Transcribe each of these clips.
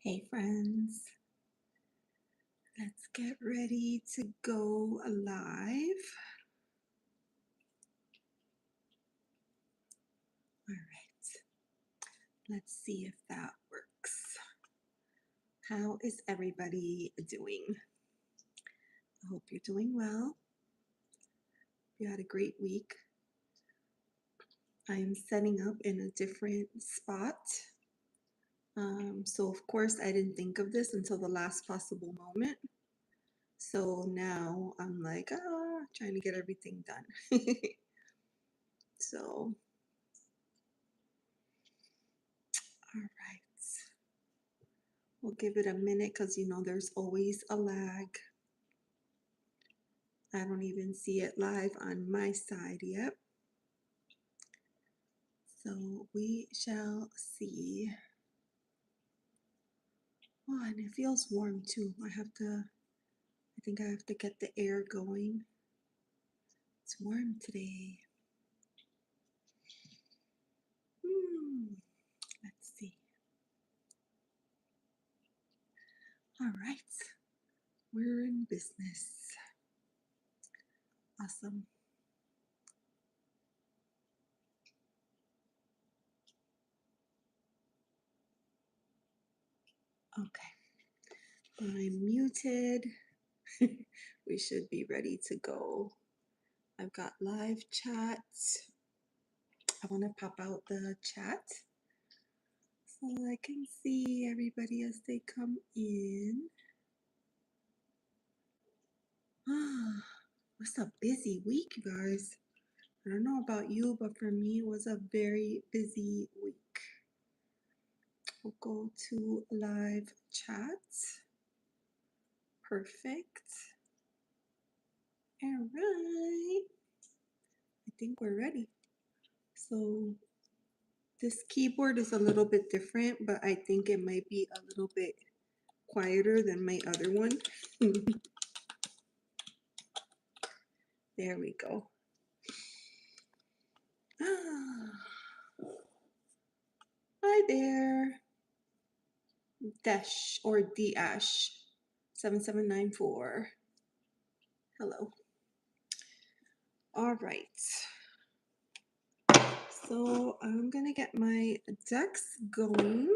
Hey friends, let's get ready to go live. All right, let's see if that works. How is everybody doing? I hope you're doing well. You had a great week. I'm setting up in a different spot. So of course I didn't think of this until the last possible moment. So now I'm like, trying to get everything done. So, all right. We'll give it a minute because there's always a lag. I don't even see it live on my side yet. So we shall see. Oh, and it feels warm too. I think I have to get the air going. It's warm today. Let's see. All right. We're in business. Awesome. Okay. I'm muted. We should be ready to go. I've got live chat. I want to pop out the chat so I can see everybody as they come in. It's a busy week, you guys. I don't know about you, but for me, it was a very busy week. We'll go to live chat. Perfect. All right. I think we're ready. So this keyboard is a little bit different, but I think it might be a little bit quieter than my other one. There we go. Hi there. Dash or D-Ash 7794. Hello. All right. So I'm going to get my decks going.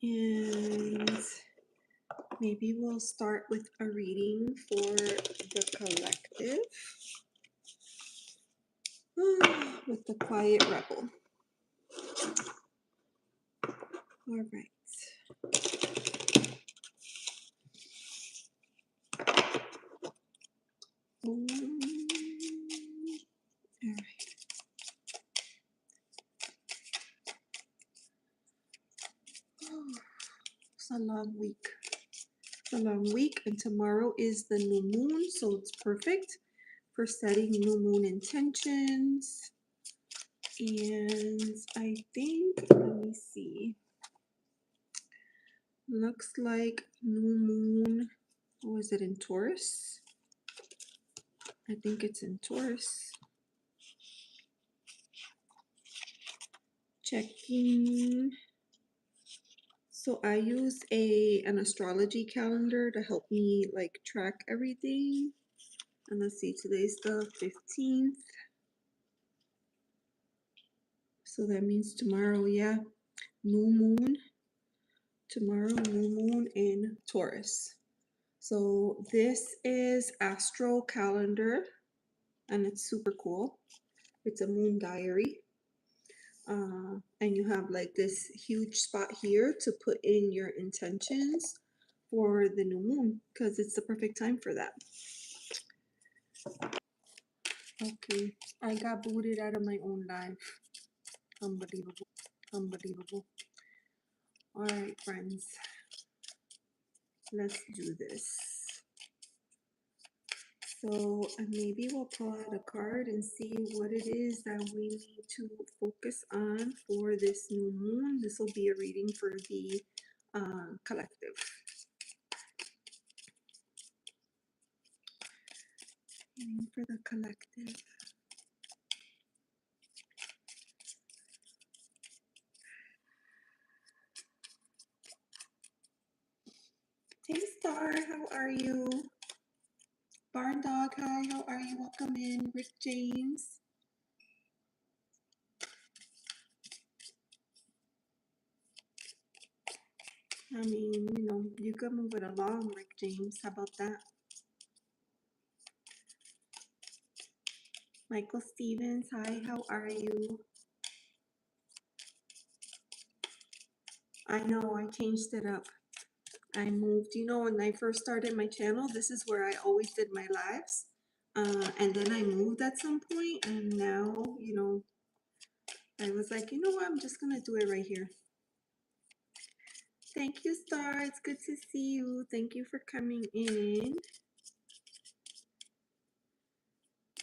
And maybe we'll start with a reading for the collective. With the Quiet Rebel. All right. All right. It's a long week. It's a long week, and tomorrow is the new moon, so it's perfect for setting new moon intentions. And I think, let me see. Looks like new moon, oh, is it in Taurus? I think it's in Taurus. Checking. So I use an astrology calendar to help me like track everything. And let's see, today's the 15th. So that means tomorrow, yeah, new moon. Tomorrow, new moon in Taurus. So this is Astro Calendar, and it's super cool. It's a moon diary. And you have like this huge spot here to put in your intentions for the new moon, because it's the perfect time for that. Okay, I got booted out of my own life. Unbelievable. Unbelievable. All right, friends. Let's do this. So maybe we'll pull out a card and see what it is that we need to focus on for this new moon. This will be a reading for the collective. Reading for the collective. Star, how are you? Barn Dog, hi, how are you? Welcome in. Rick James. I mean, you know, you could move it along, Rick James. How about that? Michael Stevens, hi, how are you? I know, I changed it up. I moved, you know, when I first started my channel, this is where I always did my lives. And then I moved at some point, and now, you know, I was like, you know what, I'm just gonna do it right here. Thank you, Star. It's good to see you. Thank you for coming in.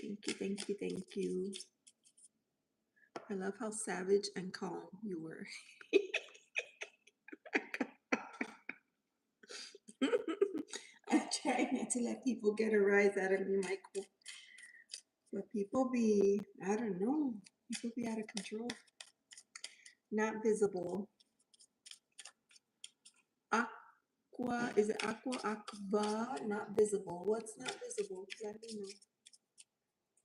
Thank you, thank you, thank you. I love how savage and calm you were. I try not to let people get a rise out of me, Michael. But people be, I don't know, people be out of control. Not visible. Aqua, is it aqua? Aqua, not visible. What's not visible? Let me know.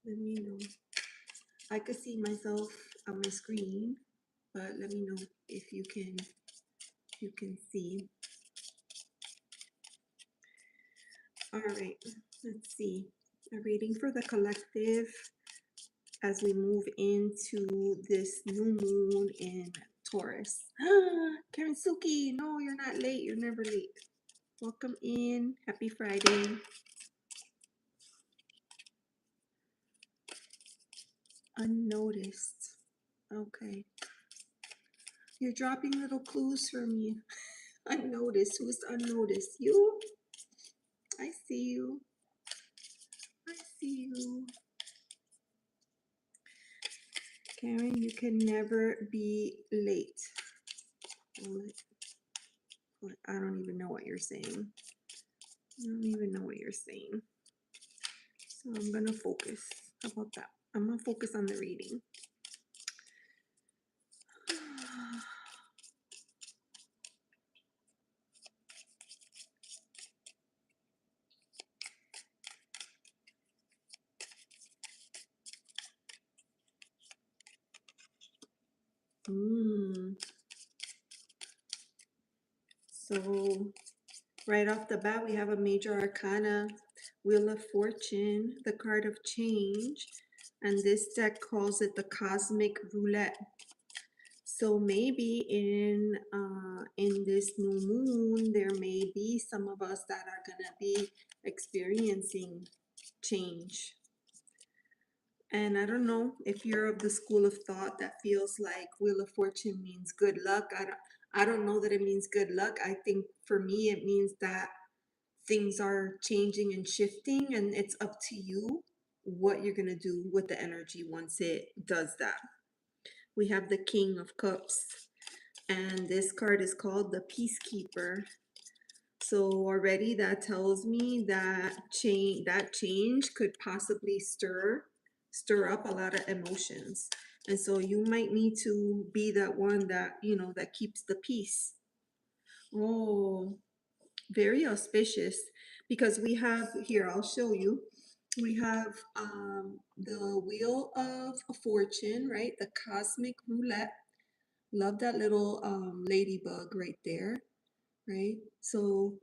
Let me know. I could see myself on my screen, but let me know if you can see. All right, let's see. A reading for the collective as we move into this new moon in Taurus. Karen Suki, no, you're not late. You're never late. Welcome in. Happy Friday. Unnoticed. Okay. You're dropping little clues for me. Unnoticed. Who's unnoticed? You? I see you. I see you. Karen, you can never be late. I don't even know what you're saying. I don't even know what you're saying. So I'm going to focus. How about that? I'm going to focus on the reading. So right off the bat, we have a major arcana, Wheel of Fortune, the card of change, and this deck calls it the Cosmic Roulette. So maybe in this new moon, there may be some of us that are gonna be experiencing change. And I don't know if you're of the school of thought that feels like Wheel of Fortune means good luck. I don't know that it means good luck. I think for me it means that things are changing and shifting, and it's up to you what you're gonna do with the energy once it does that. We have the King of Cups, and this card is called the Peacekeeper. So already that tells me that change could possibly stir up a lot of emotions. And so you might need to be that one that, you know, that keeps the peace. Oh, very auspicious, because we have here, I'll show you. We have the Wheel of Fortune, right? The Cosmic Roulette. Love that little ladybug right there, right? So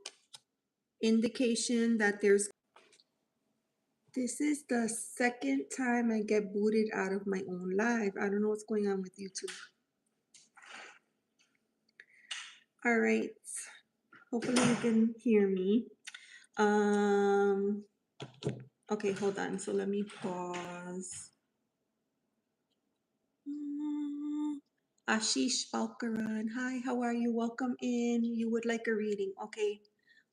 indication that this is the second time I get booted out of my own live. I don't know what's going on with YouTube. All right, hopefully you can hear me. Okay, hold on. So let me pause. Ashish Balkaran, hi, how are you? Welcome in. You would like a reading? Okay,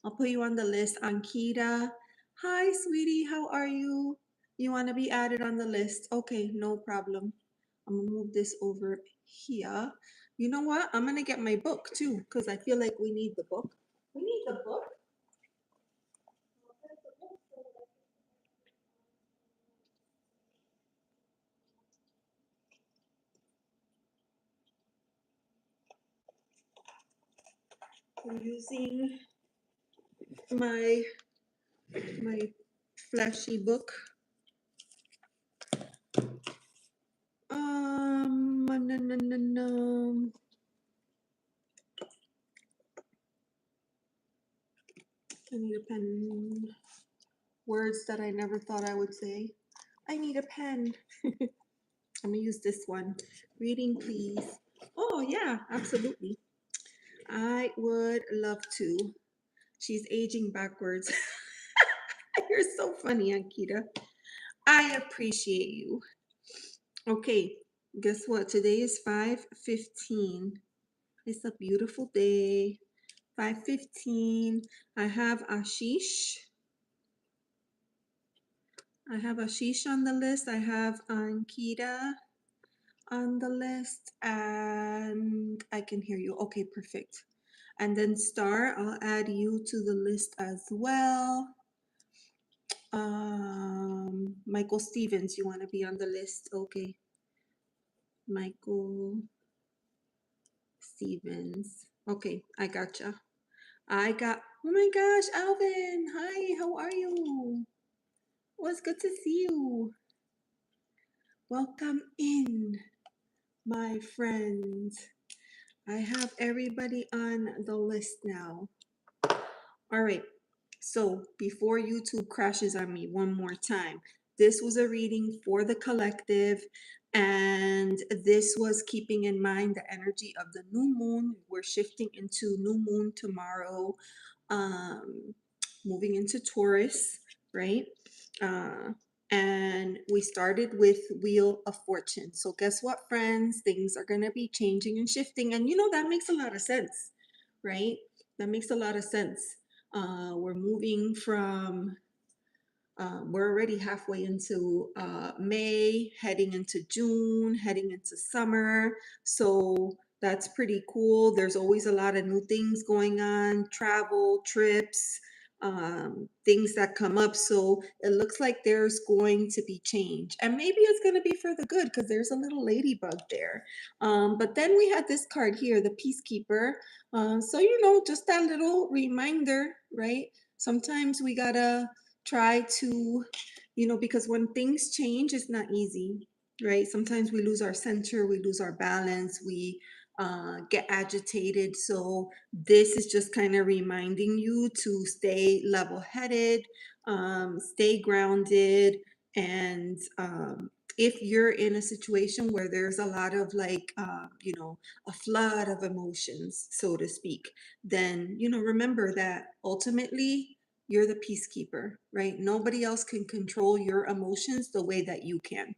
I'll put you on the list. Ankita, hi, sweetie, how are you? You want to be added on the list? Okay, no problem. I'm gonna move this over here. You know what? I'm gonna get my book too, because I feel like we need the book. We need the book. We're using my my flashy book. No, no, no, no. I need a pen. Words that I never thought I would say. I need a pen. I'm gonna use this one. Reading, please. Oh yeah, absolutely. I would love to. She's aging backwards. You're so funny, Ankita. I appreciate you. Okay, guess what? Today is 5:15. It's a beautiful day. 5:15. I have Ashish. I have Ashish on the list. I have Ankita on the list, and I can hear you. Okay, perfect. And then Star, I'll add you to the list as well. Michael Stevens, you want to be on the list? Okay. Michael Stevens. Okay, I gotcha. Oh my gosh, Alvin. Hi, how are you? Well, it's good to see you. Welcome in, my friends. I have everybody on the list now. All right. So before YouTube crashes on me one more time, this was a reading for the collective, and this was keeping in mind the energy of the new moon. We're shifting into new moon tomorrow, um, moving into Taurus, right? Uh, and we started with Wheel of Fortune. So guess what, friends? Things are going to be changing and shifting, and that makes a lot of sense, right? That makes a lot of sense. We're moving from, we're already halfway into May, heading into June, heading into summer. So that's pretty cool. There's always a lot of new things going on, travel, trips, things that come up. So it looks like there's going to be change. And maybe it's going to be for the good because there's a little ladybug there. But then we had this card here, the Peacekeeper. So, just that little reminder, right? Sometimes we gotta try to, because when things change, it's not easy, right? Sometimes we lose our center, we lose our balance, we get agitated. So this is just kind of reminding you to stay level-headed, stay grounded, and if you're in a situation where there's a lot of like, a flood of emotions, so to speak, then, remember that ultimately you're the peacekeeper, right? Nobody else can control your emotions the way that you can.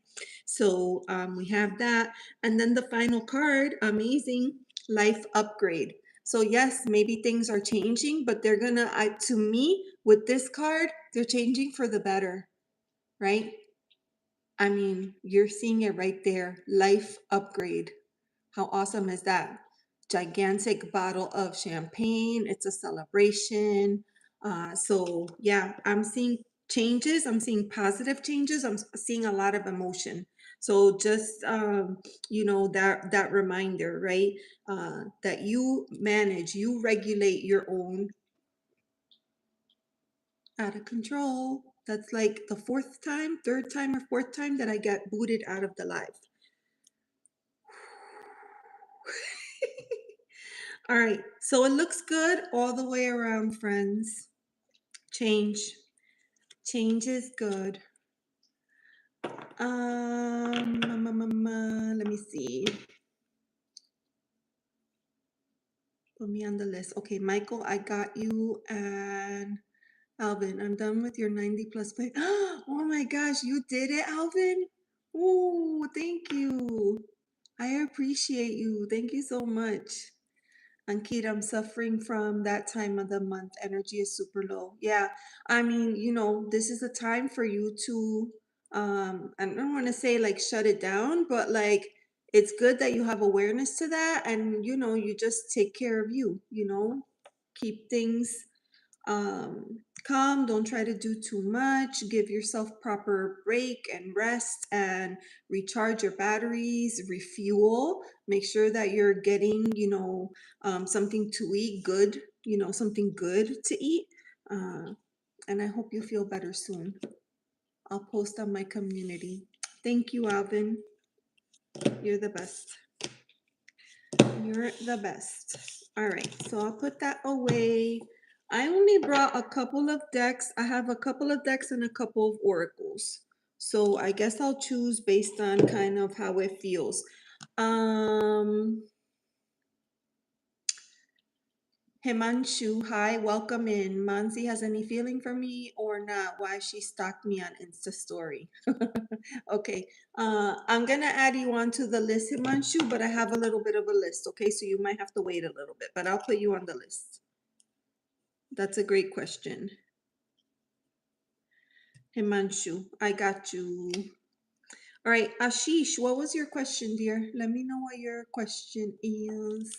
So we have that. And then the final card, amazing, life upgrade. So yes, maybe things are changing, but they're gonna, to me, with this card, they're changing for the better, right? I mean, you're seeing it right there, life upgrade. How awesome is that? Gigantic bottle of champagne. It's a celebration. So yeah, I'm seeing changes. I'm seeing positive changes. I'm seeing a lot of emotion. So just that reminder, right? That you manage, you regulate your own out of control. That's like the third time or fourth time that I get booted out of the live. All right, so it looks good all the way around, friends. Change. Change is good. Let me see. Put me on the list. Okay, Michael, I got you. And Alvin, I'm done with your 90 plus play. Oh my gosh, you did it, Alvin. Oh, thank you. I appreciate you. Thank you so much. Ankita, I'm suffering from that time of the month. Energy is super low. Yeah. I mean, this is a time for you to, I don't want to say like shut it down, but like it's good that you have awareness to that and, you just take care of you, keep things calm. Don't try to do too much. Give yourself proper break and rest and recharge your batteries, refuel. Make sure that you're getting, something to eat good, something good to eat. And I hope you feel better soon. I'll post on my community. Thank you, Alvin. You're the best. You're the best. All right, so I'll put that away. I only brought a couple of decks. I have a couple of decks and a couple of oracles. So I guess I'll choose based on kind of how it feels. Himanshu, hi, welcome in. Mansi has any feeling for me or not? Why she stalked me on Insta story? Okay, I'm gonna add you onto the list, Himanshu, but I have a little bit of a list, okay? So you might have to wait a little bit, but I'll put you on the list. That's a great question. Himanshu, I got you. All right, Ashish, what was your question, dear? Let me know what your question is.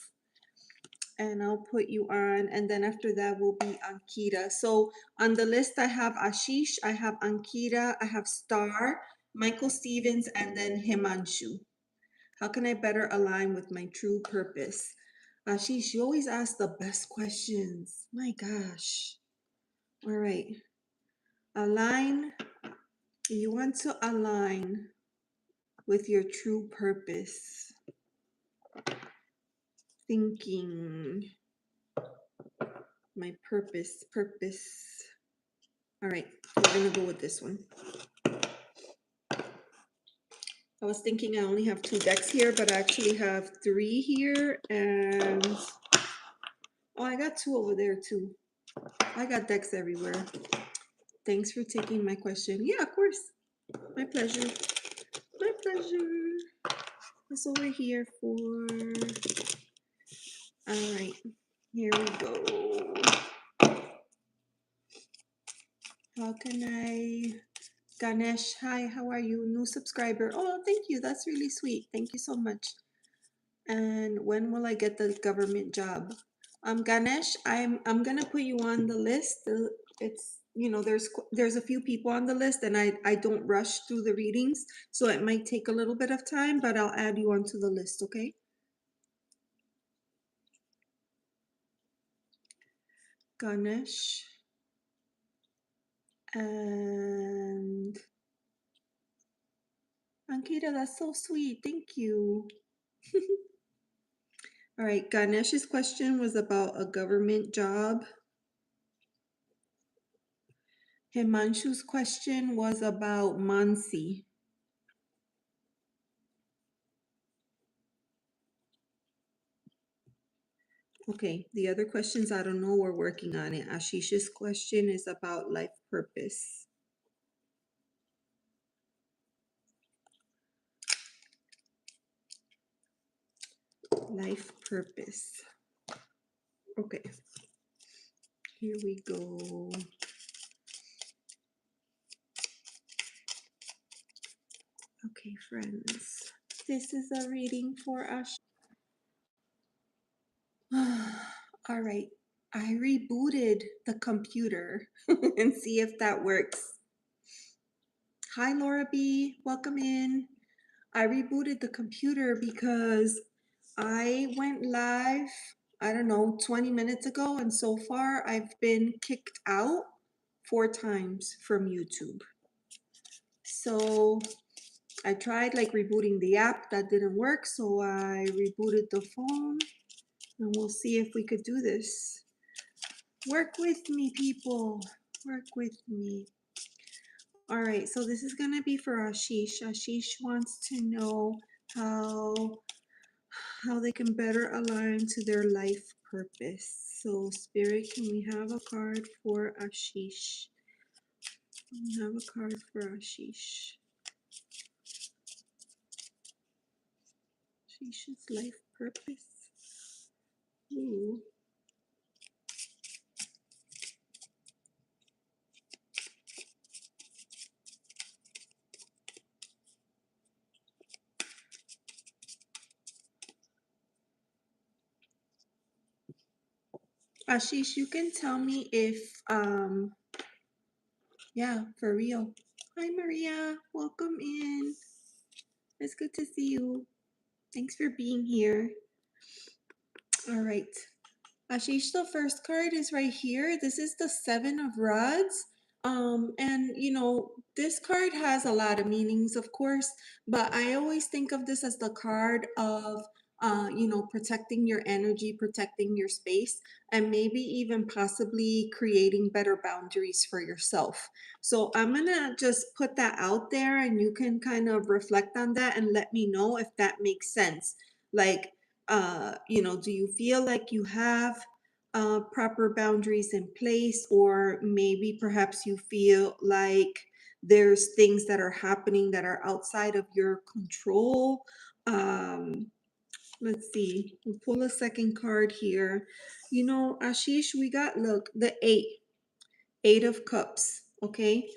And I'll put you on, and then after that will be Ankita. So on the list, I have Ashish, I have Ankita, I have Star, Michael Stevens, and then Himanshu. How can I better align with my true purpose? Ashish, you always ask the best questions. My gosh. All right. Align. You want to align with your true purpose. Thinking. My purpose. All right, we're gonna go with this one. I was thinking I only have 2 decks here, but I actually have 3 here, and oh, I got 2 over there too. I got decks everywhere. Thanks for taking my question. Yeah, of course. My pleasure. My pleasure. That's what we're here for. All right, here we go. How can I? Ganesh, hi, how are you? New subscriber. Oh, thank you. That's really sweet. Thank you so much. And when will I get the government job? Ganesh, I'm gonna put you on the list. It's, you know, there's a few people on the list, and I don't rush through the readings, so it might take a little bit of time, but I'll add you onto the list, okay? Ganesh and Ankita, that's so sweet. Thank you. All right, Ganesh's question was about a government job. Himanshu's question was about Mansi. Okay, the other questions, I don't know, we're working on it. Ashish's question is about life purpose. Life purpose. Okay, here we go. Okay, friends, this is a reading for Ash. All right, I rebooted the computer and see if that works. Hi, Laura B, welcome in. I rebooted the computer because I went live, I don't know, 20 minutes ago, and so far I've been kicked out 4 times from YouTube. So I tried like rebooting the app, that didn't work, so I rebooted the phone, and we'll see if we could do this. Work with me, people. Work with me. All right, so this is gonna be for Ashish. Ashish wants to know how they can better align to their life purpose. So Spirit, can we have a card for Ashish? We have a card for Ashish. Ashish's life purpose. Ooh. Ashish, you can tell me if yeah, for real. Hi Maria, welcome in. It's good to see you. Thanks for being here. All right. Ashish, the first card is right here. This is the Seven of Rods. And this card has a lot of meanings, of course, but I always think of this as the card of protecting your energy, protecting your space, and maybe even possibly creating better boundaries for yourself. So I'm gonna just put that out there and you can kind of reflect on that and let me know if that makes sense. Like, do you feel like you have proper boundaries in place, or maybe perhaps you feel like there's things that are happening that are outside of your control? Um, let's see, we'll pull a second card here. Ashish, we got, look, the Eight of Cups, okay?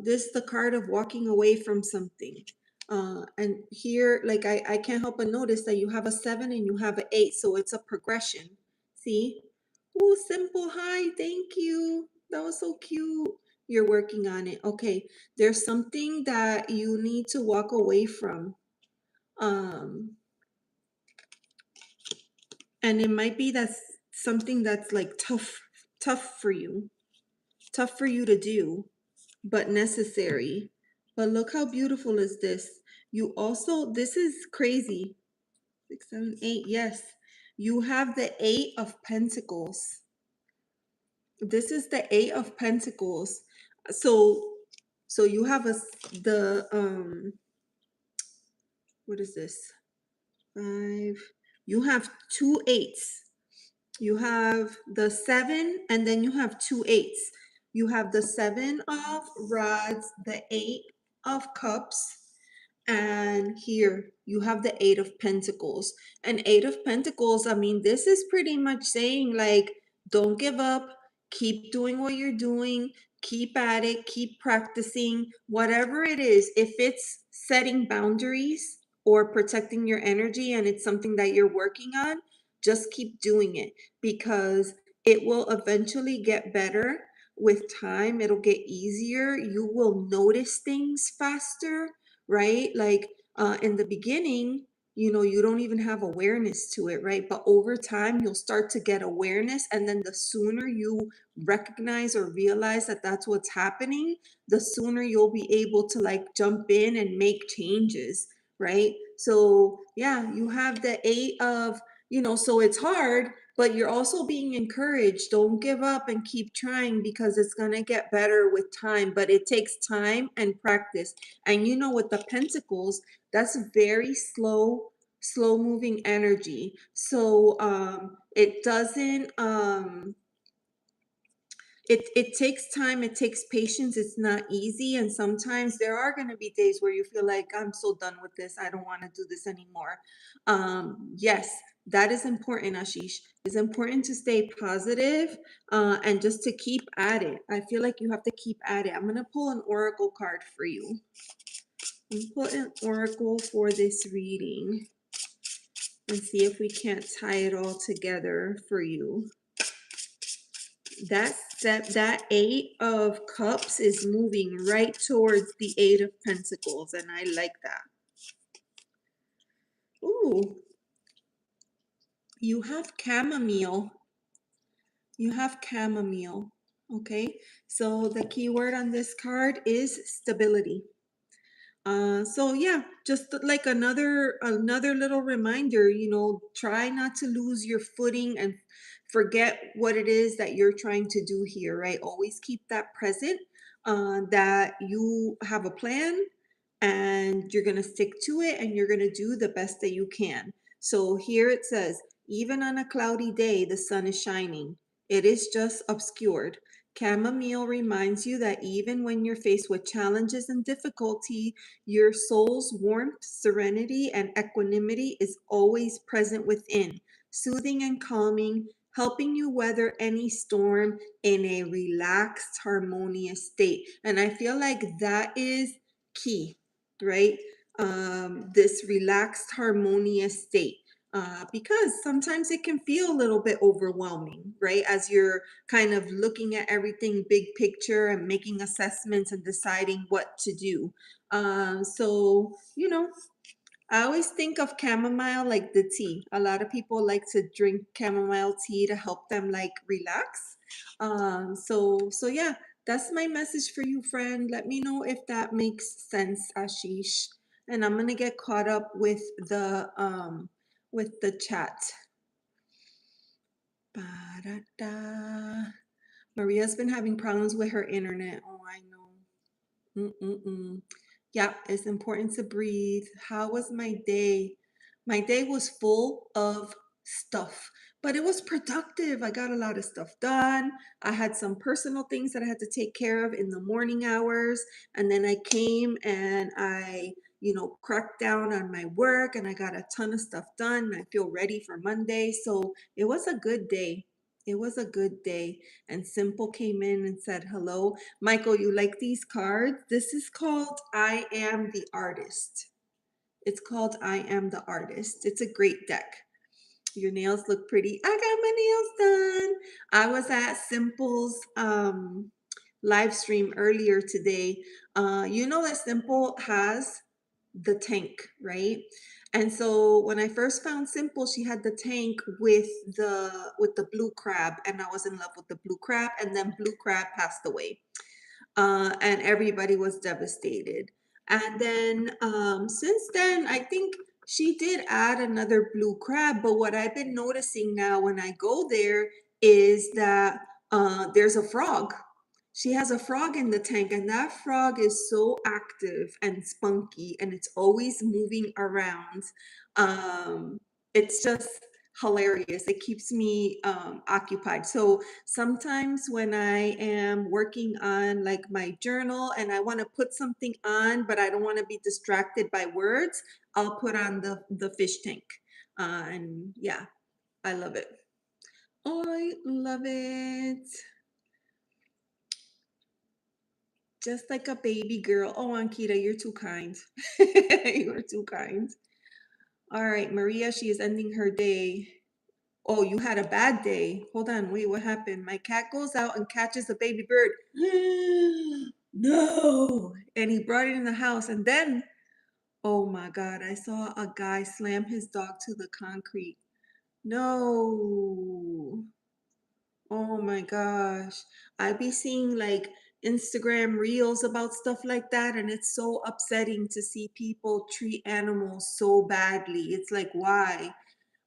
This is the card of walking away from something. And here, like, I can't help but notice that you have a 7 and you have an 8, so it's a progression. See? Oh, simple. Hi, thank you. That was so cute. You're working on it. Okay, there's something that you need to walk away from. Um, and it might be that's something that's like tough for you to do, but necessary. But look how beautiful is this. You also, this is crazy. 6, 7, 8, yes. You have the Eight of Pentacles. This is the Eight of Pentacles. So you have what is this? 5. You have two eights. You have the 7 and then you have two eights. You have the 7 of Rods, the 8 of Cups, and here you have the Eight of Pentacles. And Eight of Pentacles, I mean, this is pretty much saying like, don't give up, keep doing what you're doing, keep at it, keep practicing, whatever it is. If it's setting boundaries or protecting your energy and it's something that you're working on, just keep doing it, because it will eventually get better with time. It'll get easier. You will notice things faster, right? Like in the beginning, you don't even have awareness to it, right? But over time, you'll start to get awareness. And then the sooner you recognize or realize that that's what's happening, the sooner you'll be able to like jump in and make changes, right? So, yeah, you have the Eight of, so it's hard, but you're also being encouraged. Don't give up and keep trying, because it's going to get better with time, but it takes time and practice. And with the Pentacles, that's very slow moving energy. So it doesn't it takes time, it takes patience, it's not easy, and sometimes there are going to be days where you feel like, I'm so done with this, I don't want to do this anymore. Yes, that is important, Ashish. It's important to stay positive, and just to keep at it. I feel like you have to keep at it. I'm going to pull an oracle card for you. Put an oracle for this reading and see if we can't tie it all together for you. That Eight of Cups is moving right towards the Eight of Pentacles, and I like that. Ooh, you have chamomile. You have chamomile. Okay, so the key word on this card is stability. So yeah, just like another little reminder, try not to lose your footing and forget what it is that you're trying to do here, right? Always keep that present, that you have a plan and you're going to stick to it and you're going to do the best that you can. So here it says, even on a cloudy day, the sun is shining. It is just obscured. Chamomile reminds you that even when you're faced with challenges and difficulty, your soul's warmth, serenity, and equanimity is always present within, soothing and calming, helping you weather any storm in a relaxed, harmonious state. And I feel like that is key, right? This relaxed, harmonious state. Because sometimes it can feel a little bit overwhelming, right? As you're kind of looking at everything big picture and making assessments and deciding what to do. So, I always think of chamomile like the tea. A lot of people like to drink chamomile tea to help them like relax. So yeah, that's my message for you, friend. Let me know if that makes sense, Ashish. And I'm gonna get caught up with the chat. Ba-da-da. Maria's been having problems with her internet. Oh, I know. Mm-mm-mm. Yeah, it's important to breathe. How was my day? My day was full of stuff, but it was productive. I got a lot of stuff done. I had some personal things that I had to take care of in the morning hours. And then I came and cracked down on my work and I got a ton of stuff done. I feel ready for Monday. So it was a good day. It was a good day. And Simple came in and said, hello. Michael, you like these cards? This is called I Am the Artist. It's called I Am the Artist. It's a great deck. Your nails look pretty. I got my nails done. I was at Simple's live stream earlier today. You know that Simple has the tank, right? And so when I first found Simple, she had the tank with the blue crab, and I was in love with the blue crab, and then blue crab passed away. And everybody was devastated. And then since then, I think she did add another blue crab. But what I've been noticing now when I go there is that there's a frog. She has a frog in the tank, and that frog is so active and spunky, and it's always moving around. Um, it's just hilarious. It keeps me occupied. So sometimes when I am working on like my journal and I want to put something on, but I don't want to be distracted by words, I'll put on the fish tank. And yeah, I love it. I love it. Just like a baby girl. Oh, Ankita, you're too kind. You're too kind. All right, Maria, she is ending her day. Oh, you had a bad day. Hold on, wait, what happened? My cat goes out and catches a baby bird. No. And he brought it in the house. And then, oh my God, I saw a guy slam his dog to the concrete. No. Oh my gosh. I be seeing like Instagram reels about stuff like that, and it's so upsetting to see people treat animals so badly. It's like, why?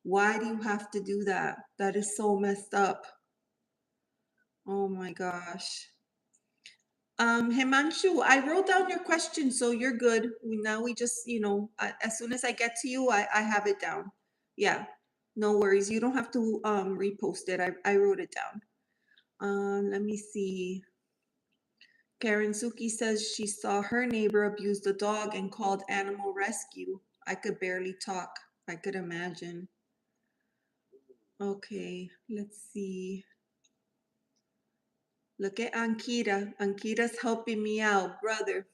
Why do you have to do that? That is so messed up. Oh my gosh. Himanshu, I wrote down your question, so you're good. Now we just, as soon as I get to you, I have it down. Yeah, no worries. You don't have to repost it. I wrote it down. Let me see. Karen Suki says she saw her neighbor abuse the dog and called animal rescue. I could barely talk. I could imagine. Okay, let's see. Look at Ankita. Ankita's helping me out, brother.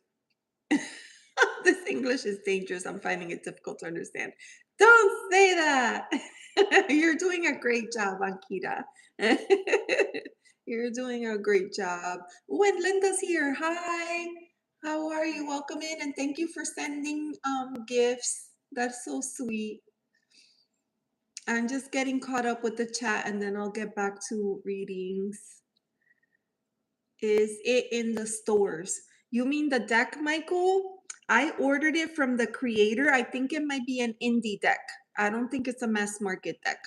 This English is dangerous. I'm finding it difficult to understand. Don't say that. You're doing a great job, Ankita. You're doing a great job. Oh, and Linda's here. Hi. How are you? Welcome in, and thank you for sending gifts. That's so sweet. I'm just getting caught up with the chat, and then I'll get back to readings. Is it in the stores? You mean the deck, Michael? I ordered it from the creator. I think it might be an indie deck. I don't think it's a mass market deck.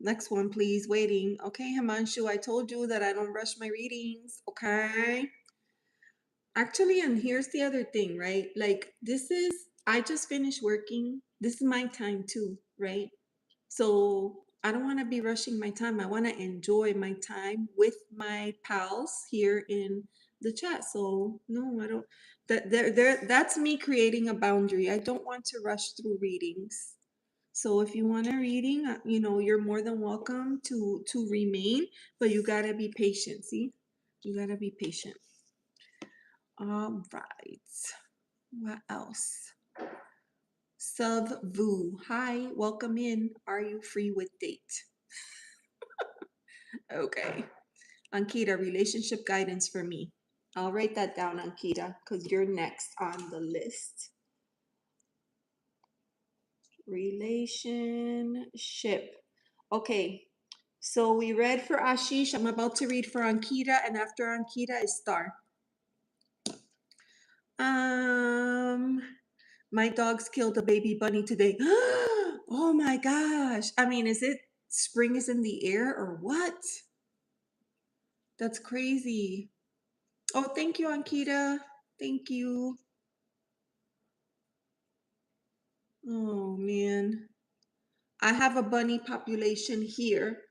Next one, please. Waiting. Okay, Himanshu, I told you that I don't rush my readings. Okay. Actually, and here's the other thing, right? Like, I just finished working. This is my time too, right? So I don't want to be rushing my time. I want to enjoy my time with my pals here in the chat. So no, I don't. That's me creating a boundary. I don't want to rush through readings. So if you want a reading, you're more than welcome to remain, but you gotta be patient. See, you gotta be patient. All right. What else? Vu. Hi, welcome in. Are you free with date? Okay. Ankita, relationship guidance for me. I'll write that down, Ankita, because you're next on the list. Relationship. Okay, so we read for Ashish. I'm about to read for Ankita, and after Ankita is Star. My dogs killed a baby bunny today. Oh my gosh. I mean, is it spring is in the air or what? That's crazy. Oh, thank you, Ankita. Thank you. Oh man. I have a bunny population here.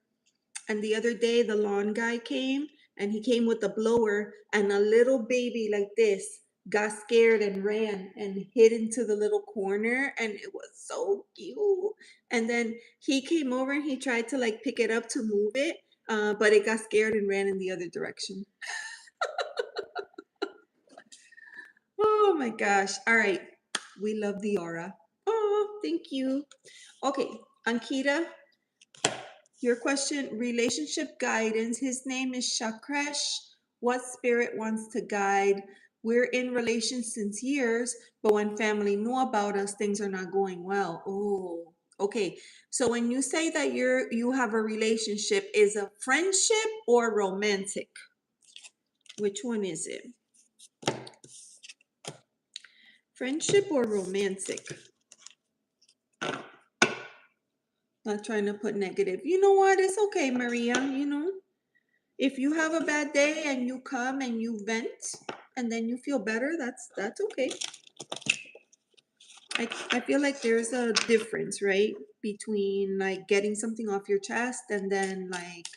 And the other day, the lawn guy came and he came with a blower, and a little baby like this got scared and ran and hid into the little corner. And it was so cute. And then he came over and he tried to like pick it up to move it, but it got scared and ran in the other direction. Oh my gosh. All right. We love the aura. Oh, thank you. Okay, Ankita, your question, relationship guidance. His name is Shakresh. What spirit wants to guide? We're in relation since years, but when family know about us, things are not going well. Oh, okay. So when you say that you have a relationship, is a friendship or romantic? Which one is it? Friendship or romantic? Not trying to put negative. You know what? It's okay, Maria. You know, if you have a bad day and you come and you vent and then you feel better, that's okay. I feel like there's a difference, right? Between like getting something off your chest and then like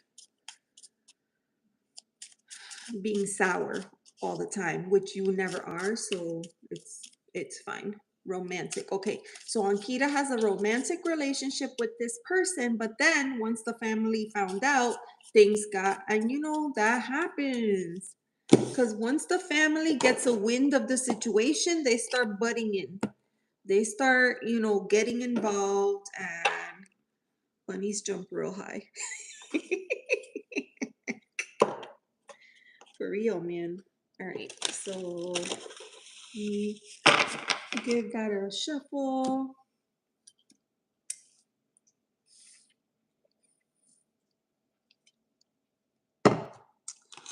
being sour all the time, which you never are, so it's fine. Romantic. Okay, so Ankita has a romantic relationship with this person, but then once the family found out, things got, and you know that happens. Because once the family gets a wind of the situation, they start butting in. They start, you know, getting involved, and bunnies jump real high. For real, man. All right, so we give that a shuffle.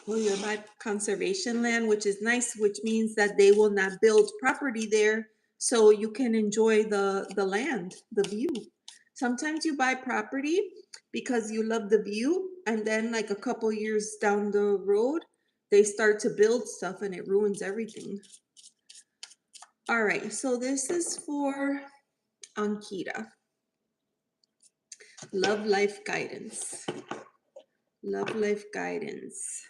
Well, you're by conservation land, which is nice, which means that they will not build property there, so you can enjoy the land, the view. Sometimes you buy property because you love the view, and then like a couple years down the road, they start to build stuff and it ruins everything. All right, so this is for Ankita. Love life guidance. Love life guidance.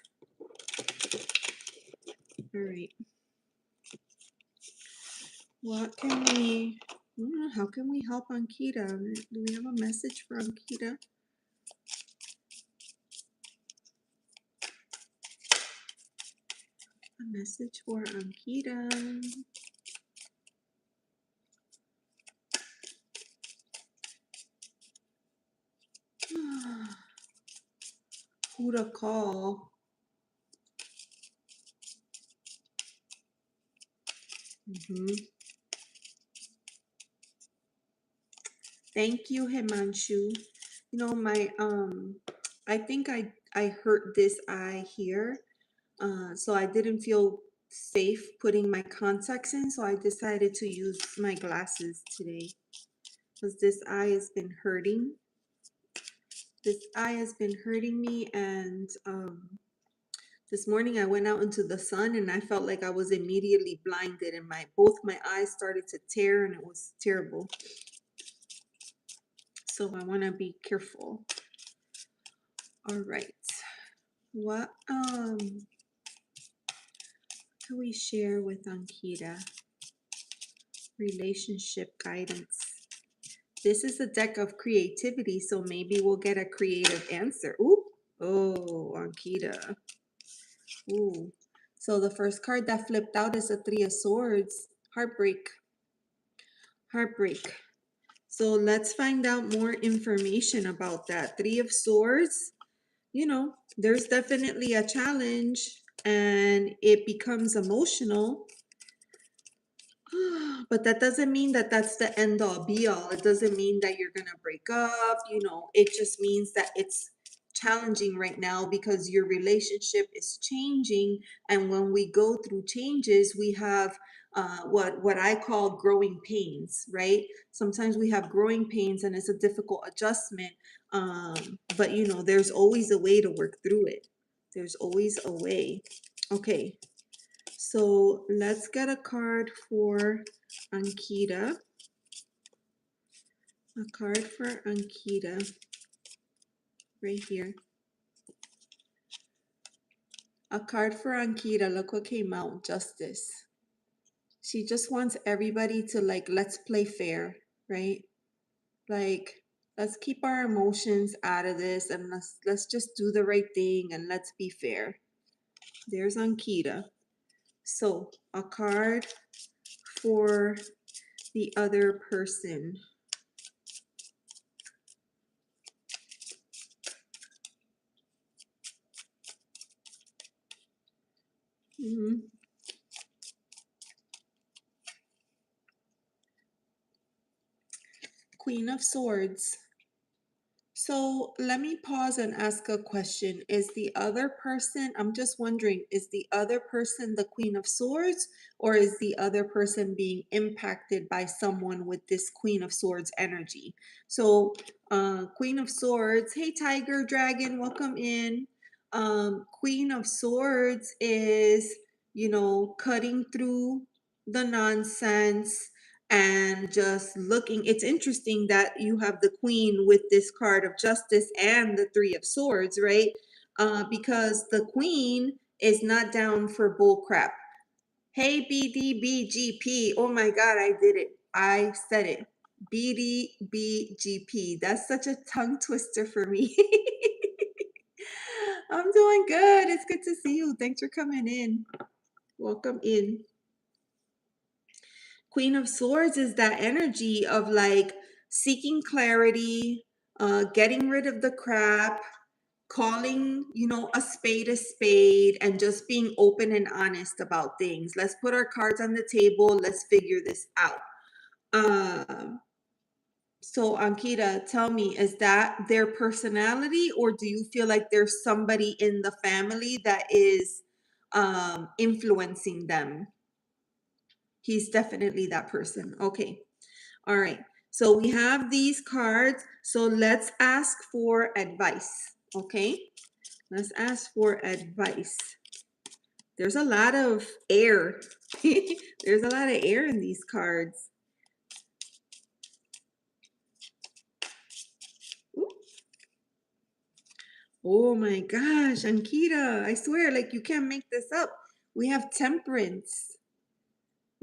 All right. What can we, how can we help Ankita? Do we have a message for Ankita? A message for Ankita. Who to call? Thank you, Himanshu. You know, my I think I hurt this eye here, so I didn't feel safe putting my contacts in, so I decided to use my glasses today because this eye has been hurting. This eye has been hurting me, and this morning I went out into the sun and I felt like I was immediately blinded, and both my eyes started to tear, and it was terrible. So I want to be careful. All right. What can we share with Ankita? Relationship guidance. This is a deck of creativity, so maybe we'll get a creative answer. Ooh. Oh, Ankita. Ooh. So the first card that flipped out is a Three of Swords. Heartbreak. Heartbreak. So let's find out more information about that. Three of Swords. You know, there's definitely a challenge. and it becomes emotional. But that doesn't mean that that's the end all be all. It doesn't mean that you're going to break up. You know, it just means that it's challenging right now because your relationship is changing. And when we go through changes, we have what I call growing pains, right? Sometimes we have growing pains and it's a difficult adjustment. But, you know, there's always a way to work through it. There's always a way. Okay. So let's get a card for Ankita. A card for Ankita right here. A card for Ankita. Look what came out. Justice. She just wants everybody to like, let's play fair, right? Like, let's keep our emotions out of this and let's just do the right thing and let's be fair. There's Ankita. So a card for the other person. Queen of Swords. So let me pause and ask a question. Is the other person, I'm just wondering, is the other person the Queen of Swords, or is the other person being impacted by someone with this Queen of Swords energy? So Queen of Swords, hey Tiger Dragon, welcome in. Queen of Swords is, you know, cutting through the nonsense and just looking. It's interesting that you have the queen with this card of justice and the three of swords, right? Because the queen is not down for bull crap. Hey BDBGP, oh my god, I did it, I said it. BDBGP, that's such a tongue twister for me. I'm doing good. It's good to see you. Thanks for coming in. Welcome in. Queen of Swords is that energy of like seeking clarity, getting rid of the crap, calling, you know, a spade, and just being open and honest about things. Let's put our cards on the table. Let's figure this out. So Ankita, tell me, is that their personality, or do you feel like there's somebody in the family that is influencing them? He's definitely that person. Okay. All right. So we have these cards. So let's ask for advice. Okay. Let's ask for advice. There's a lot of air. There's a lot of air in these cards. Ooh. Oh my gosh, Ankita, I swear, like you can't make this up. We have temperance.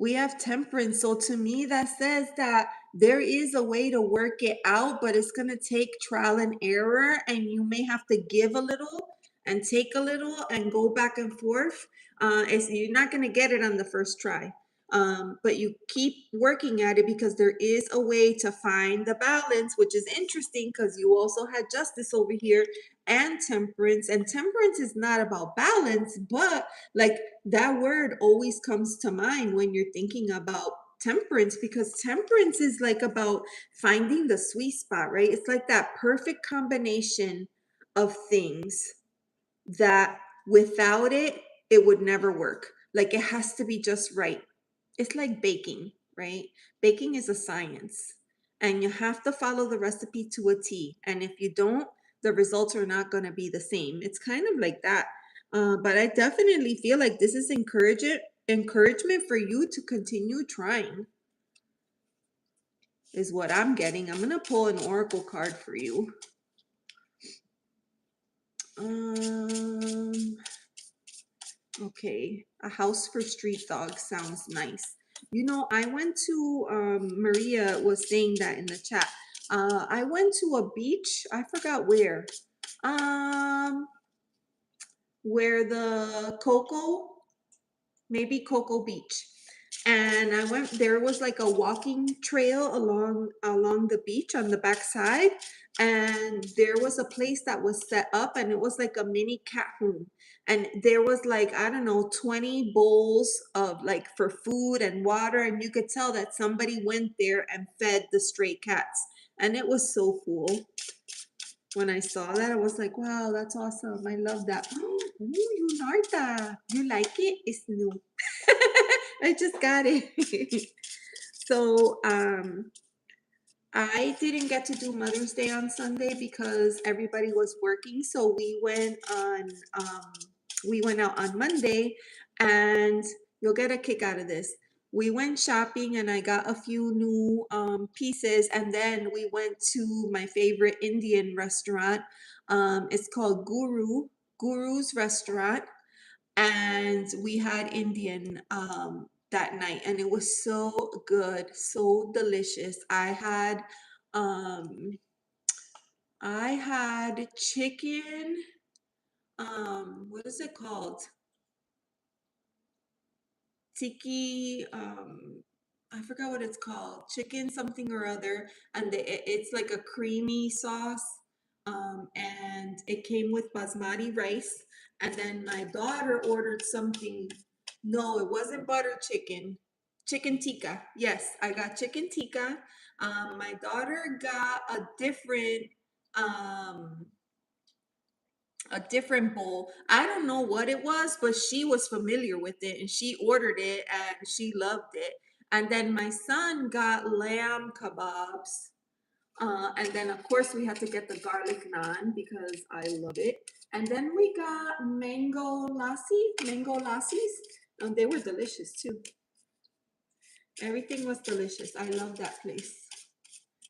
We have temperance. So to me, that says that there is a way to work it out, but it's going to take trial and error, and you may have to give a little and take a little and go back and forth. You're not going to get it on the first try. But you keep working at it because there is a way to find the balance, which is interesting because you also had justice over here and temperance. And temperance is not about balance, but like that word always comes to mind when you're thinking about temperance, because temperance is like about finding the sweet spot, right? It's like that perfect combination of things that without it, it would never work. Like it has to be just right. It's like baking, right? Baking is a science and you have to follow the recipe to a T. And if you don't, the results are not going to be the same. It's kind of like that. But I definitely feel like this is encouragement for you to continue trying, is what I'm getting. I'm going to pull an oracle card for you. Okay, a house for street dogs sounds nice. You know, I went to, Maria was saying that in the chat. I went to a beach, I forgot where the Coco, maybe Coco Beach. and I went, there was like a walking trail along the beach on the backside, and there was a place that was set up, and it was like a mini cat home, and there was like, I don't know, 20 bowls of like for food and water, and you could tell that somebody went there and fed the stray cats, and it was so cool. When I saw that, I was like, wow, that's awesome. I love that. Ooh, you like that. You like it? It's new. I just got it. So I didn't get to do Mother's Day on Sunday because everybody was working. So we went out on Monday, and you'll get a kick out of this. We went shopping and I got a few new pieces, and then we went to my favorite Indian restaurant. It's called Guru's Restaurant, and we had Indian that night, and it was so good, so delicious. Um I had chicken, what is it called? Tiki, I forgot what it's called, chicken something or other, and it's like a creamy sauce, and it came with basmati rice. And then my daughter ordered something. No, it wasn't butter chicken. Chicken tikka. Yes, I got chicken tikka. My daughter got um, a different bowl. I don't know what it was, but she was familiar with it and she ordered it and she loved it. And then my son got lamb kebabs. And then of course we had to get the garlic naan because I love it. And then we got mango lassis. And they were delicious too. Everything was delicious. I love that place.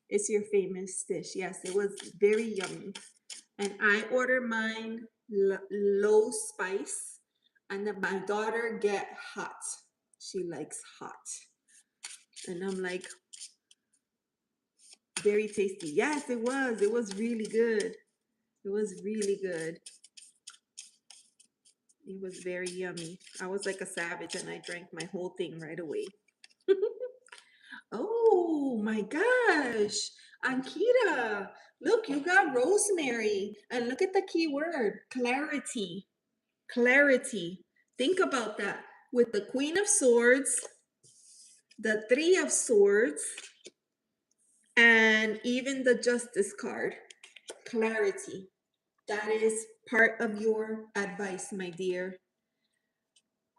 It's your famous dish. Yes, it was very yummy. And I order mine low spice, and then my daughter get hot. She likes hot, and I'm like, very tasty. Yes, it was. It was really good. It was really good. It was very yummy. I was like a savage, and I drank my whole thing right away. Oh my gosh, Ankita, look, you got rosemary, and look at the key word, clarity. Clarity. Think about that. With the Queen of Swords, the Three of Swords, and even the Justice card. Clarity. That is part of your advice, my dear.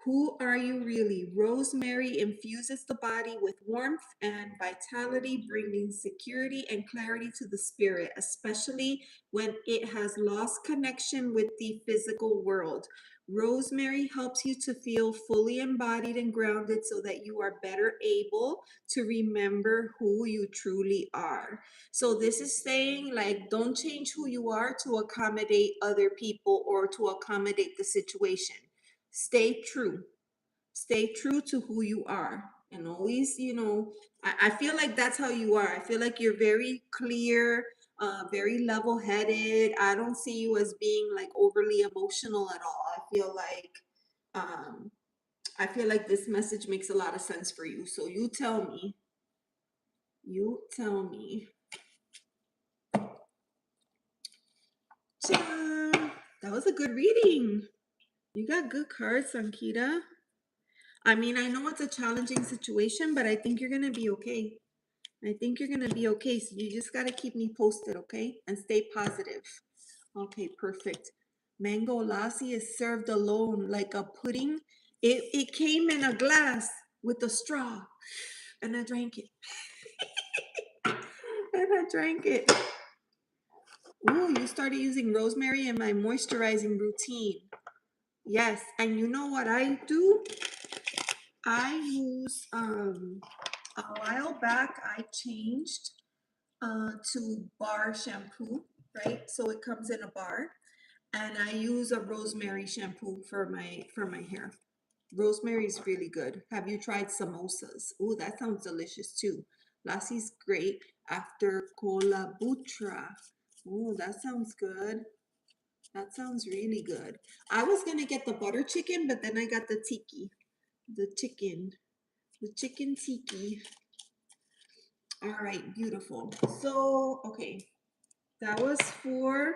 Who are you really? Rosemary infuses the body with warmth and vitality, bringing security and clarity to the spirit, especially when it has lost connection with the physical world. Rosemary helps you to feel fully embodied and grounded so that you are better able to remember who you truly are. So, this is saying, like, don't change who you are to accommodate other people or to accommodate the situation. Stay true. Stay true to who you are. And always, I feel like that's how you are. I feel like you're very clear, very level headed. I don't see you as being like overly emotional at all. Um, I feel like this message makes a lot of sense for you. So you tell me. You tell me. Ta! That was a good reading. You got good cards, Ankita. I mean, I know it's a challenging situation, but I think you're going to be okay. I think you're going to be okay. So you just got to keep me posted, okay? And stay positive. Okay, perfect. Mango lassi is served alone like a pudding. It came in a glass with a straw, and I drank it. And I drank it. Ooh, you started using rosemary in my moisturizing routine. Yes, and you know what I do? I use a while back I changed to bar shampoo, right? So it comes in a bar, and I use a rosemary shampoo for my hair. Rosemary is really good. Have you tried samosas? Oh, that sounds delicious too. Lassi's great after cola butra. Oh, that sounds good. That sounds really good. I was gonna get the butter chicken, but then I got the tiki, the chicken. The chicken tiki. All right, beautiful. So, okay, that was for,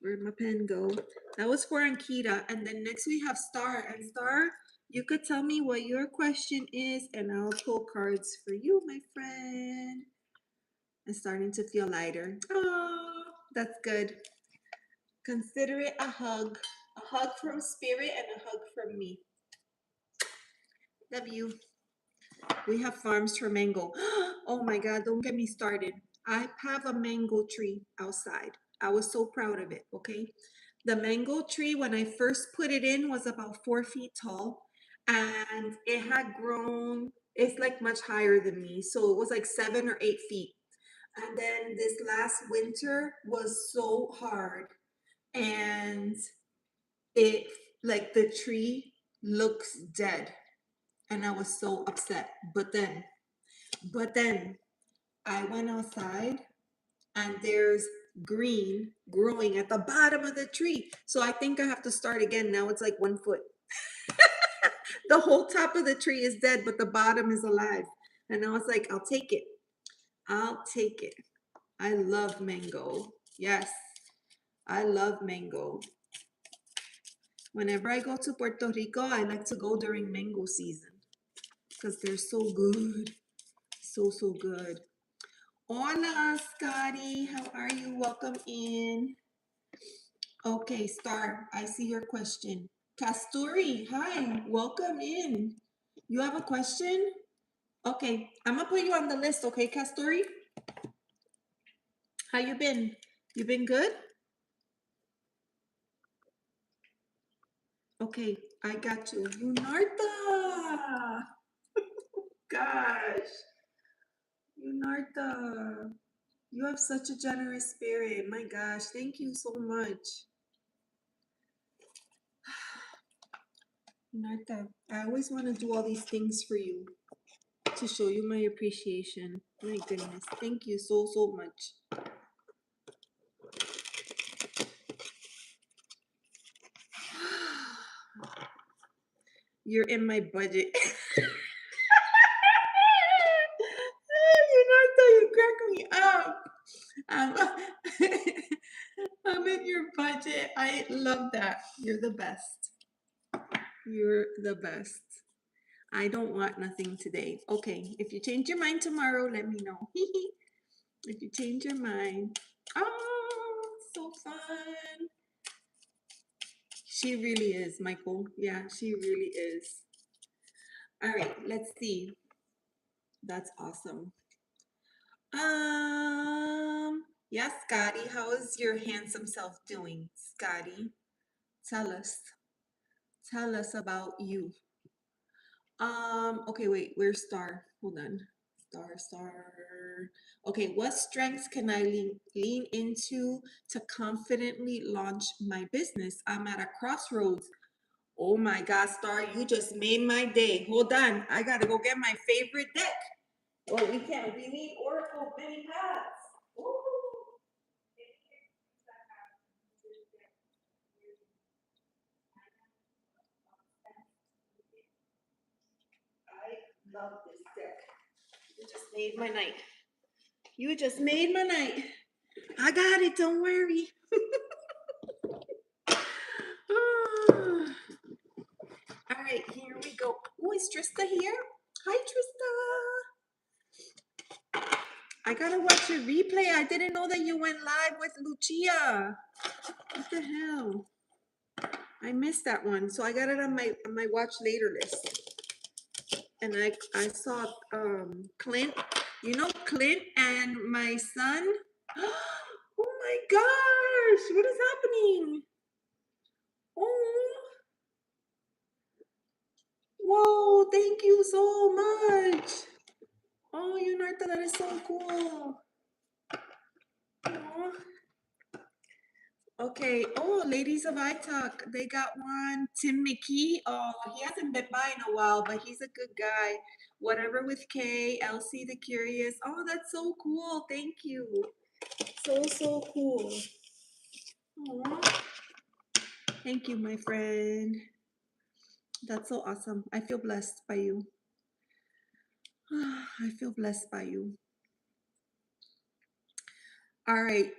where'd my pen go? That was for Ankita. And then next we have Star. And Star, you could tell me what your question is, and I'll pull cards for you, my friend. I'm starting to feel lighter. Oh, that's good. Consider it a hug. A hug from spirit and a hug from me. Love you. We have farms for mango. Oh my God, don't get me started. I have a mango tree outside. I was so proud of it, okay? The mango tree, when I first put it in, was about 4 feet tall, and it had grown, it's like much higher than me. So it was like 7 or 8 feet. And then this last winter was so hard, and it, like, the tree looks dead. And I was so upset. But then I went outside and there's green growing at the bottom of the tree. So I think I have to start again. Now it's like 1 foot. The whole top of the tree is dead, but the bottom is alive. And I was like, I'll take it. I'll take it. I love mango. Yes, I love mango. Whenever I go to Puerto Rico, I like to go during mango season because they're so good. So good. Hola, Scotty. How are you? Welcome in. Okay, Star, I see your question. Kastoori, hi. Welcome in. You have a question? Okay, I'm gonna put you on the list, okay, Kastoori? How you been? You been good? Okay, I got you. Yunarta! Gosh, Yunarta. You have such a generous spirit. My gosh, thank you so much. Yunarta, I always want to do all these things for you to show you my appreciation. My goodness, thank you so much. You're in my budget. You crack me up. I'm in your budget. I love that. You're the best. You're the best. I don't want nothing today. Okay, if you change your mind tomorrow, let me know. If you change your mind. Oh, so fun. She really is, Michael. Yeah, she really is. All right, let's see. That's awesome. Yeah, Scotty, how is your handsome self doing? Scotty, tell us. Tell us about you. Okay, wait, where's Star? Hold on. Star. Okay, what strengths can I lean into to confidently launch my business? I'm at a crossroads. Oh my God, Star, you just made my day. Hold on, I gotta go get my favorite deck. Well, we can't. We need Oracle mini pads. Ooh. I love this deck. You just made my night. You just made my night. I got it. Don't worry. All right, here we go. Oh, is Trista here? Hi, Trista. I gotta watch your replay. I didn't know that you went live with Lucia. What the hell? I missed that one, so I got it on my watch later list. And I saw Clint. You know Clint and my son. Oh my gosh! What is happening? Oh, whoa! Thank you so much. Oh, Yunarta, that is so cool. Oh. Okay. Oh, ladies of iTalk, they got one. Tim McKee. Oh, he hasn't been by in a while, but he's a good guy. Whatever with K, Elsie the Curious. Oh, that's so cool. Thank you. So cool. Aw. Thank you, my friend. That's so awesome. I feel blessed by you. I feel blessed by you. All right.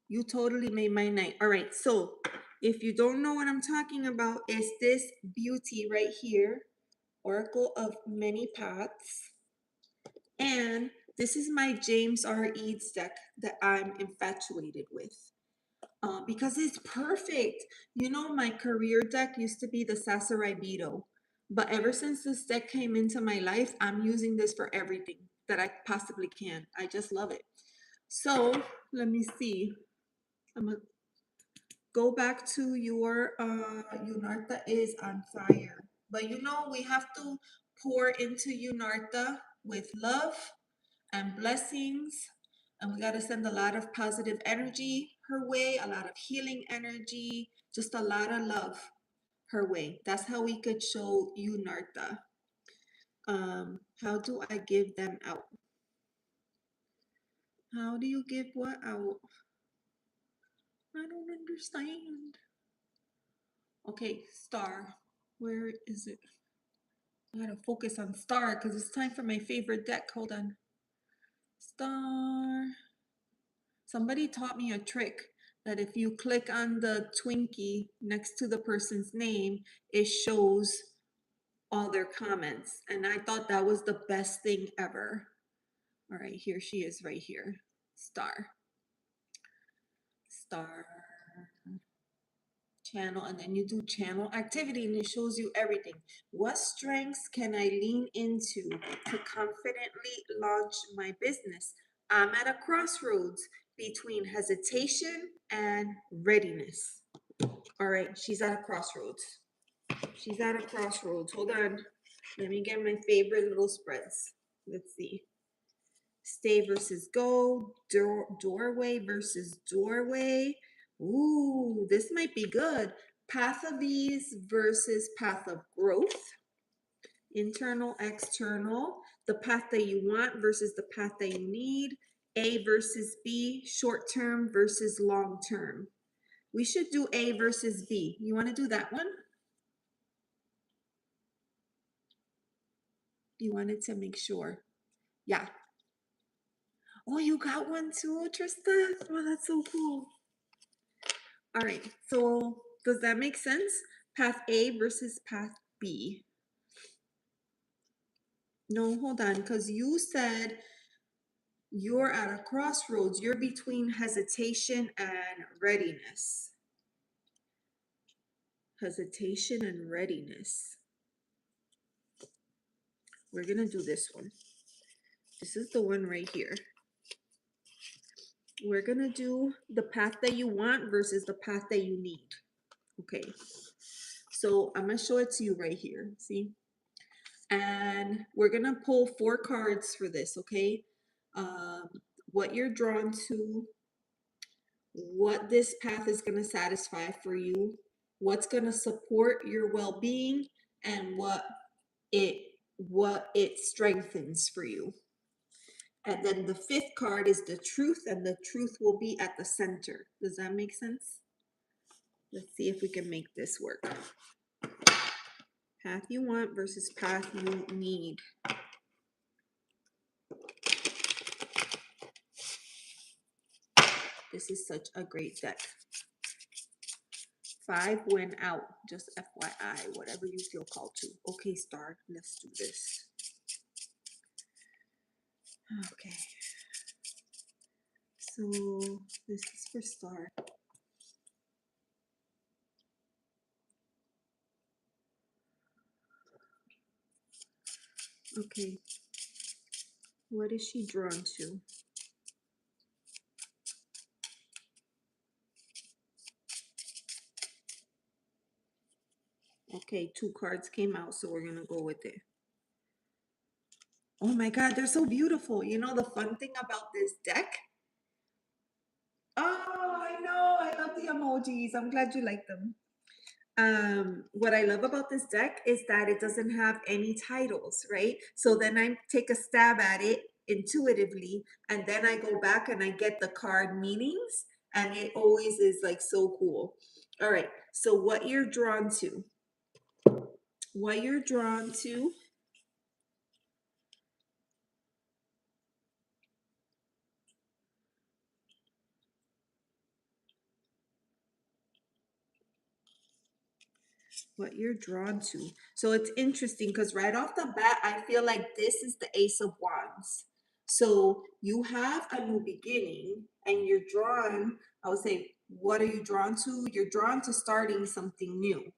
You totally made my night. All right. So if you don't know what I'm talking about, it's this beauty right here, Oracle of Many Paths. And this is my James R. Eads deck that I'm infatuated with. Because it's perfect. You know, my career deck used to be the Sasarai Beetle. But ever since this deck came into my life, I'm using this for everything that I possibly can. I just love it. So let me see. I'm gonna go back to your Yunarta is on fire. But you know, we have to pour into Yunarta with love and blessings. And we got to send a lot of positive energy her way, a lot of healing energy, just a lot of love her way. That's how we could show you, Narta. How do I give them out? How do you give what out? I don't understand. Okay, star. Where is it? I gotta focus on star because it's time for my favorite deck. Hold on. Star. Somebody taught me a trick that if you click on the Twinkie next to the person's name, it shows all their comments. And I thought that was the best thing ever. All right, here she is right here. Star. Star. Channel, and then you do channel activity and it shows you everything. What strengths can I lean into to confidently launch my business? I'm at a crossroads between hesitation and readiness. All right, she's at a crossroads. She's at a crossroads. Hold on. Let me get my favorite little spreads. Let's see. Stay versus go, doorway versus doorway. Ooh, this might be good. Path of ease versus path of growth. Internal, external. The path that you want versus the path that you need. A versus B, short term versus long term. We should do A versus B. You want to do that one? You wanted to make sure. Yeah. Oh, you got one too, Tristan? Oh, that's so cool. All right, so does that make sense? Path A versus path B. No, hold on, because you said you're at a crossroads. You're between hesitation and readiness. Hesitation and readiness. We're going to do this one. This is the one right here. We're going to do the path that you want versus the path that you need. Okay, so I'm going to show it to you right here. See? And we're gonna pull 4 cards for this, okay? What you're drawn to, what this path is gonna satisfy for you, what's gonna support your well-being, and what it strengthens for you. And then the 5th card is the truth, and the truth will be at the center. Does that make sense? Let's see if we can make this work. Path you want versus path you need. This is such a great deck. 5 went out, just FYI, whatever you feel called to. Okay, Star, let's do this. Okay. So this is for Star. Okay. What is she drawn to? Okay, 2 cards came out, so we're gonna go with it. Oh my God, they're so beautiful. You know the fun thing about this deck? Oh, I know. I love the emojis. I'm glad you like them. What I love about this deck is that it doesn't have any titles, right? So then I take a stab at it intuitively, and then I go back and I get the card meanings, and it always is like so cool. All right, so what you're drawn to, what you're drawn to. So it's interesting because right off the bat, I feel like this is the Ace of Wands. So you have a new beginning and you're drawn, I would say, what are you drawn to? You're drawn to starting something new,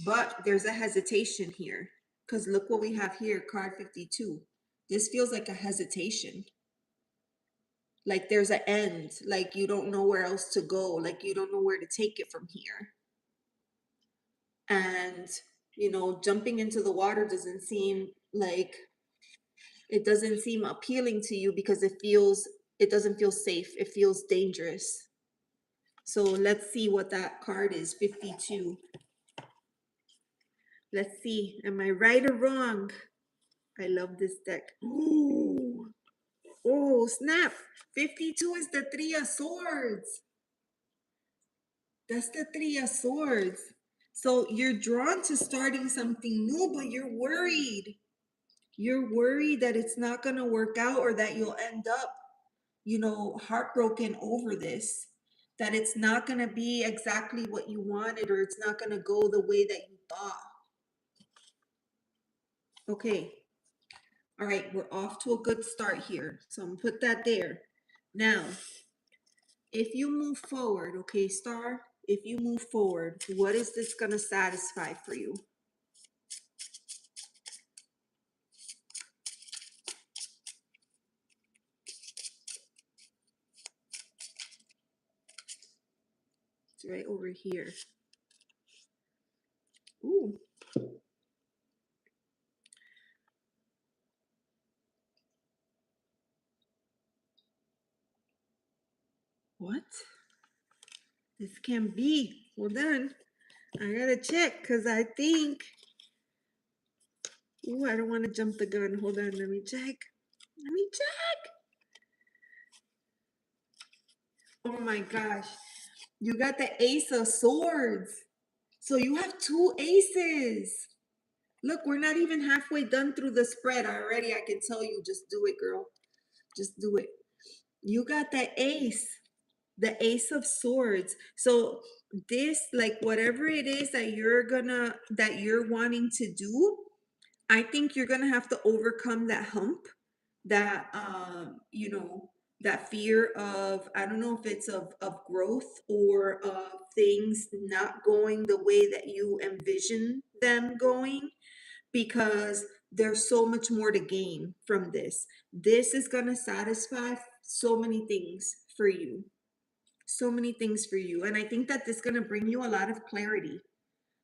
but there's a hesitation here because look what we have here, card 52. This feels like a hesitation. Like there's an end, like you don't know where else to go, like you don't know where to take it from here. And you know, jumping into the water doesn't seem like, it doesn't seem appealing to you because it doesn't feel safe, it feels dangerous. So let's see what that card is, 52. Let's see, am I right or wrong? I love this deck. Ooh. Oh snap, 52 is the Three of Swords. That's the Three of Swords. So you're drawn to starting something new, but you're worried. You're worried that it's not going to work out, or that you'll end up, you know, heartbroken over this. That it's not going to be exactly what you wanted, or it's not going to go the way that you thought. Okay. All right. We're off to a good start here. So I'm going to put that there. Now, if you move forward, okay, Star, if you move forward, what is this going to satisfy for you? It's right over here. Ooh. What? This can't be. Hold on. I gotta check because I think. Ooh, I don't want to jump the gun. Hold on. Let me check. Let me check. Oh my gosh. You got the Ace of Swords. So you have two aces. Look, we're not even halfway done through the spread already. I can tell you, just do it, girl. Just do it. You got the Ace of Swords. So this, like whatever it is that you're wanting to do, I think you're gonna have to overcome that hump, that you know, that fear of, I don't know if it's of growth or of things not going the way that you envision them going, because there's so much more to gain from this. This is gonna satisfy so many things for you. So many things for you. And I think that this is gonna bring you a lot of clarity.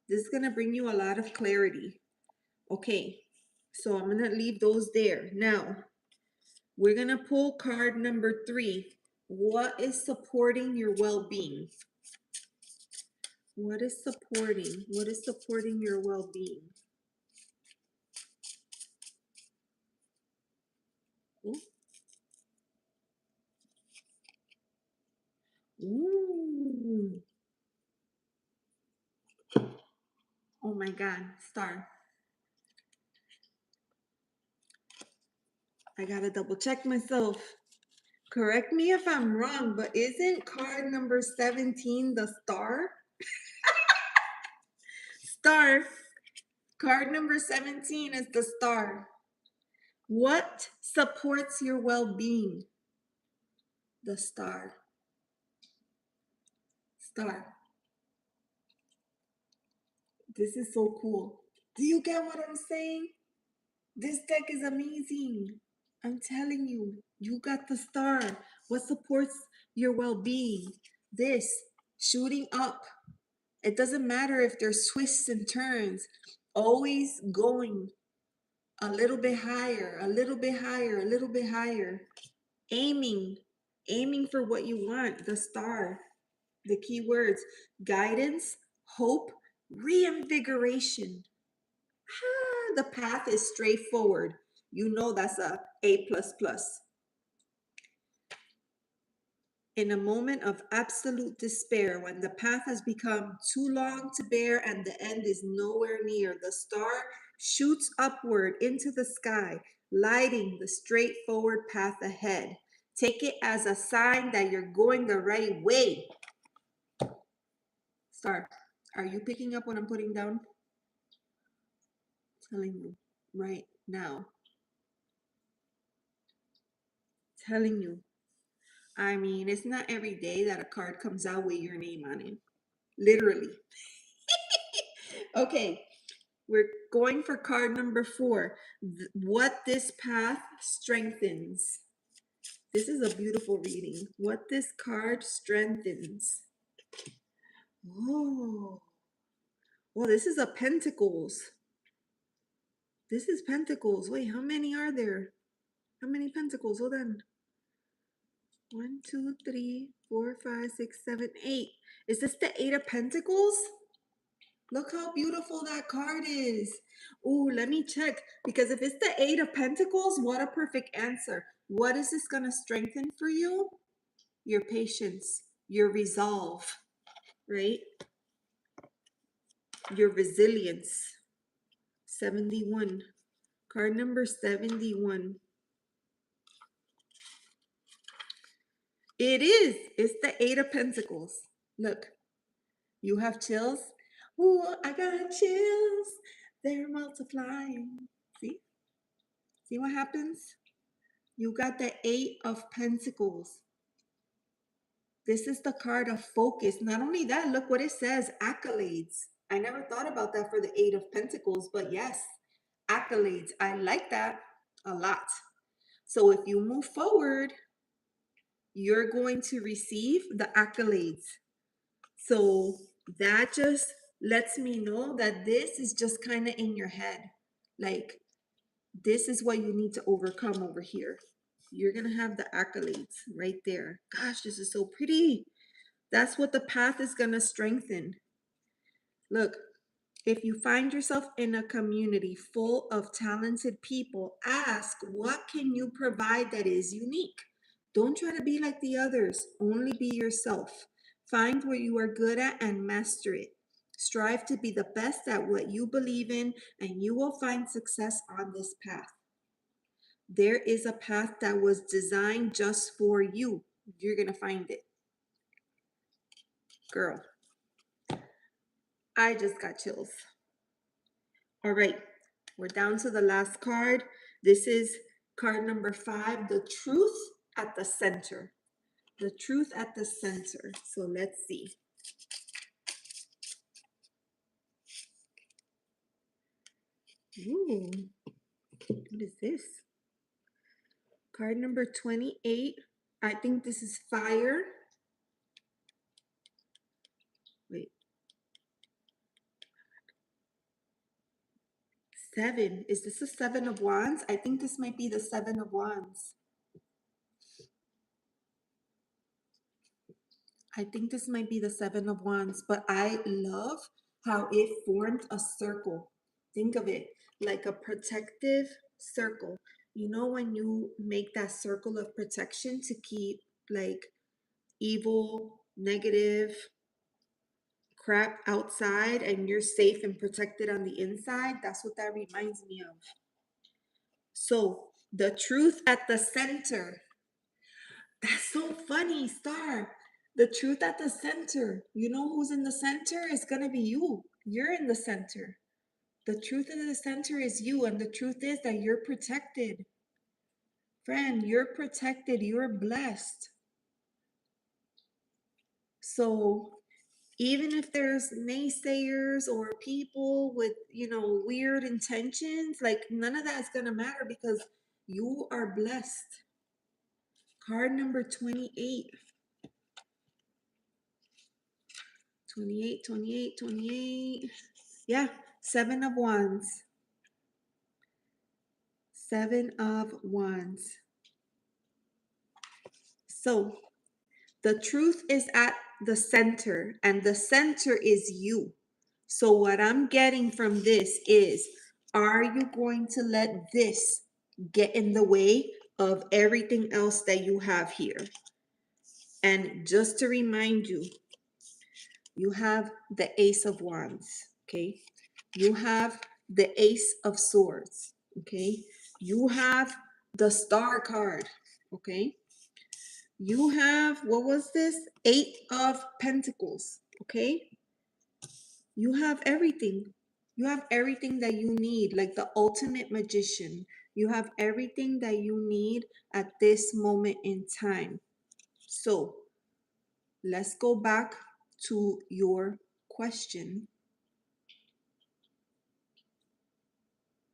This is gonna bring you a lot of clarity. Okay, so I'm gonna leave those there. Now, we're gonna pull card number 3. What is supporting your well-being? What is supporting your well-being? Ooh. Oh my God, Star. I gotta double check myself. Correct me if I'm wrong, but isn't card number 17 the Star? Star. Card number 17 is the Star. What supports your well-being? The Star. Star. This is so cool. Do you get what I'm saying? This deck is amazing. I'm telling you, you got the Star. What supports your well-being? This, shooting up. It doesn't matter if there's twists and turns. Always going a little bit higher, a little bit higher, a little bit higher. Aiming for what you want. The Star. The key words: guidance, hope, reinvigoration. The path is straightforward. You know that's a A++. In a moment of absolute despair, when the path has become too long to bear and the end is nowhere near, the Star shoots upward into the sky, lighting the straightforward path ahead. Take it as a sign that you're going the right way. Star. Are you picking up what I'm putting down? Telling you right now. Telling you. I mean, it's not every day that a card comes out with your name on it. Literally. Okay, we're going for card number 4. What this path strengthens. This is a beautiful reading. What this card strengthens. Oh, well, this is a Pentacles. This is Pentacles. Wait, how many are there? How many Pentacles? Hold on. 1, 2, 3, 4, 5, 6, 7, 8. Is this the 8 of Pentacles? Look how beautiful that card is. Oh, let me check. Because if it's the 8 of Pentacles, what a perfect answer. What is this going to strengthen for you? Your patience, your resolve, right? Your resilience. 71. Card number 71. It is. It's the 8 of Pentacles. Look, you have chills. Ooh, I got chills. They're multiplying. See? See what happens? You got the 8 of Pentacles. This is the card of focus. Not only that, look what it says, accolades. I never thought about that for the 8 of Pentacles, but yes, accolades. I like that a lot. So if you move forward, you're going to receive the accolades. So that just lets me know that this is just kind of in your head. Like, this is what you need to overcome over here. You're going to have the accolades right there. Gosh, this is so pretty. That's what the path is going to strengthen. Look, if you find yourself in a community full of talented people, ask, what can you provide that is unique? Don't try to be like the others. Only be yourself. Find what you are good at and master it. Strive to be the best at what you believe in, and you will find success on this path. There is a path that was designed just for you. You're going to find it. Girl, I just got chills. All right, we're down to the last card. This is card number 5, the truth at the center. The truth at the center. So let's see. Ooh, what is this? Card number 28. I think this is fire. Wait. 7. Is this a 7 of Wands? I think this might be the 7 of Wands. I think this might be the 7 of Wands, but I love how it formed a circle. Think of it like a protective circle. You know, when you make that circle of protection to keep like evil, negative crap outside and you're safe and protected on the inside, that's what that reminds me of. So, the truth at the center. That's so funny, Star. The truth at the center. You know who's in the center? It's going to be you. You're in the center. The truth at the center is you. And the truth is that you're protected. Friend, you're protected. You're blessed. So even if there's naysayers or people with, weird intentions, like none of that is going to matter because you are blessed. Card number 28. 28, 28, 28. Yeah, 7 of Wands. 7 of Wands. So, the truth is at the center, and the center is you. So, what I'm getting from this is, are you going to let this get in the way of everything else that you have here? And just to remind you, you have the Ace of Wands, okay? You have the Ace of Swords, okay? You have the Star card, okay? You have, what was this? 8 of Pentacles, okay? You have everything. You have everything that you need, like the ultimate magician. You have everything that you need at this moment in time. So let's go back to your question.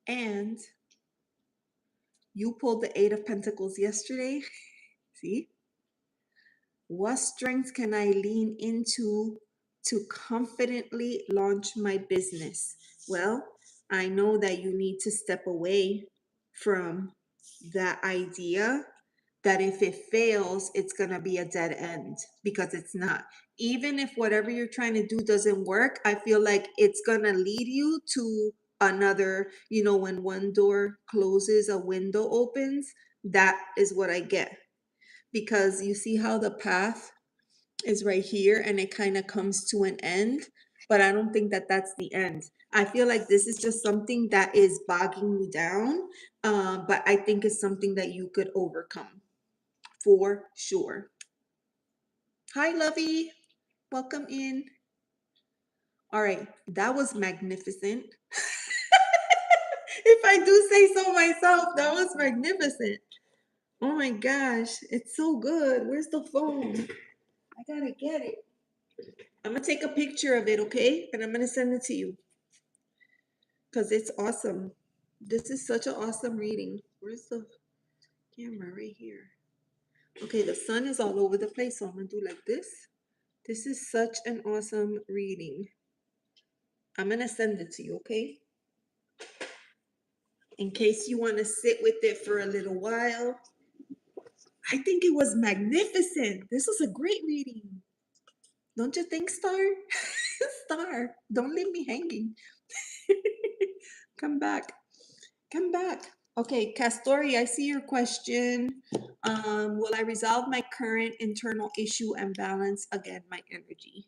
And you pulled the Eight of Pentacles yesterday. See? What strengths can I lean into to confidently launch my business? Well, I know that you need to step away from that idea that if it fails, it's going to be a dead end, because it's not. Even if whatever you're trying to do doesn't work, I feel like it's going to lead you to another, when one door closes, a window opens. That is what I get, because you see how the path is right here and it kind of comes to an end, but I don't think that that's the end. I feel like this is just something that is bogging you down, but I think it's something that you could overcome for sure. Hi, Lovey. Welcome in. All right, that was magnificent. If I do say so myself, that was magnificent. Oh my gosh, it's so good. Where's the phone? I gotta get it. I'm gonna take a picture of it, okay? And I'm gonna send it to you because it's awesome. This is such an awesome reading. Where's the camera? Right here. Okay, the sun is all over the place, so I'm gonna do like this. This is such an awesome reading. I'm gonna send it to you, okay? In case you want to sit with it for a little while. I think it was magnificent. This was a great reading. Don't you think, Star? Star, don't leave me hanging. Come back. Come back. Okay, Kastoori, I see your question. Will I resolve my current internal issue and balance again my energy?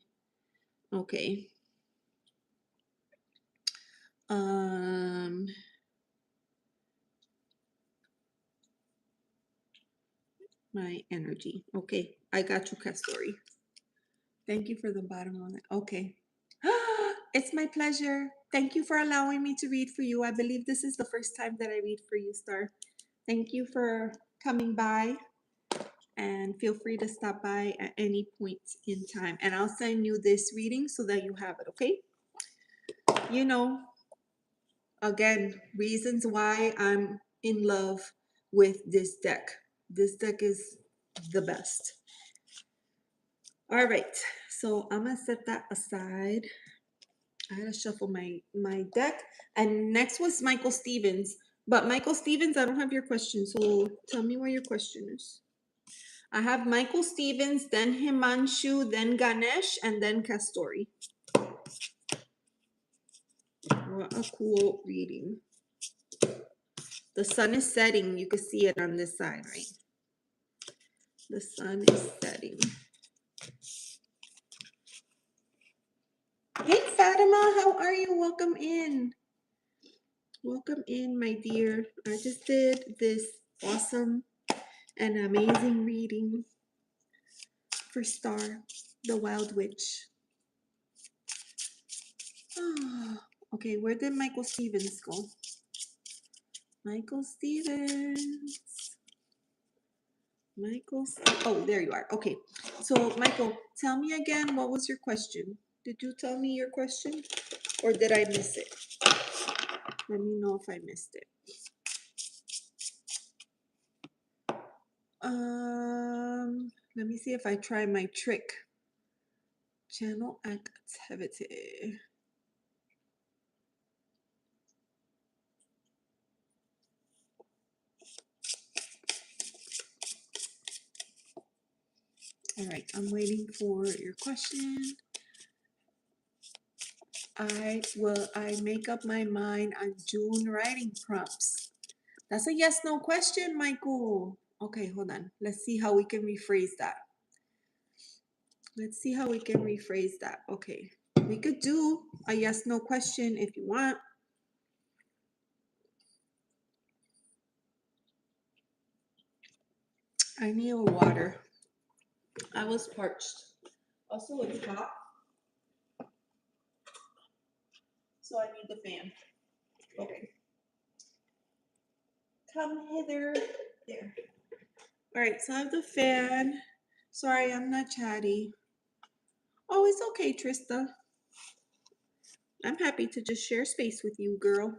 Okay. My energy. Okay, I got you, Kastoori. Thank you for the bottom on it. Okay. It's my pleasure. Thank you for allowing me to read for you. I believe this is the first time that I read for you, Star. Thank you for coming by, and feel free to stop by at any point in time. And I'll send you this reading so that you have it, okay? You know, again, reasons why I'm in love with this deck. This deck is the best. All right, so I'm gonna set that aside. I gotta shuffle my deck. And next was Michael Stevens. But Michael Stevens, I don't have your question, so tell me what your question is. I have Michael Stevens, then Himanshu, then Ganesh, and then Kastoori. What a cool reading. The sun is setting. You can see it on this side, right? The sun is setting. Hey, Fatima, how are you? Welcome in. Welcome in, my dear. I just did this awesome and amazing reading for Star, the Wild Witch. Oh, okay, where did Michael Stevens go? Michael Stevens. Oh, there you are. Okay, so Michael, tell me again, what was your question? Did you tell me your question, or did I miss it? Let me know if I missed it. Let me see if I try my trick. Channel activity. All right, I'm waiting for your question. I make up my mind on June writing prompts? That's a yes, no question, Michael. Okay, hold on. Let's see how we can rephrase that. Let's see how we can rephrase that. Okay, we could do a yes, no question if you want. I need a water. I was parched. Also, it's hot. so I need the fan. Okay. Come hither. There. All right, so I have the fan. Sorry, I'm not chatty. Oh, it's okay, Trista. I'm happy to just share space with you, girl.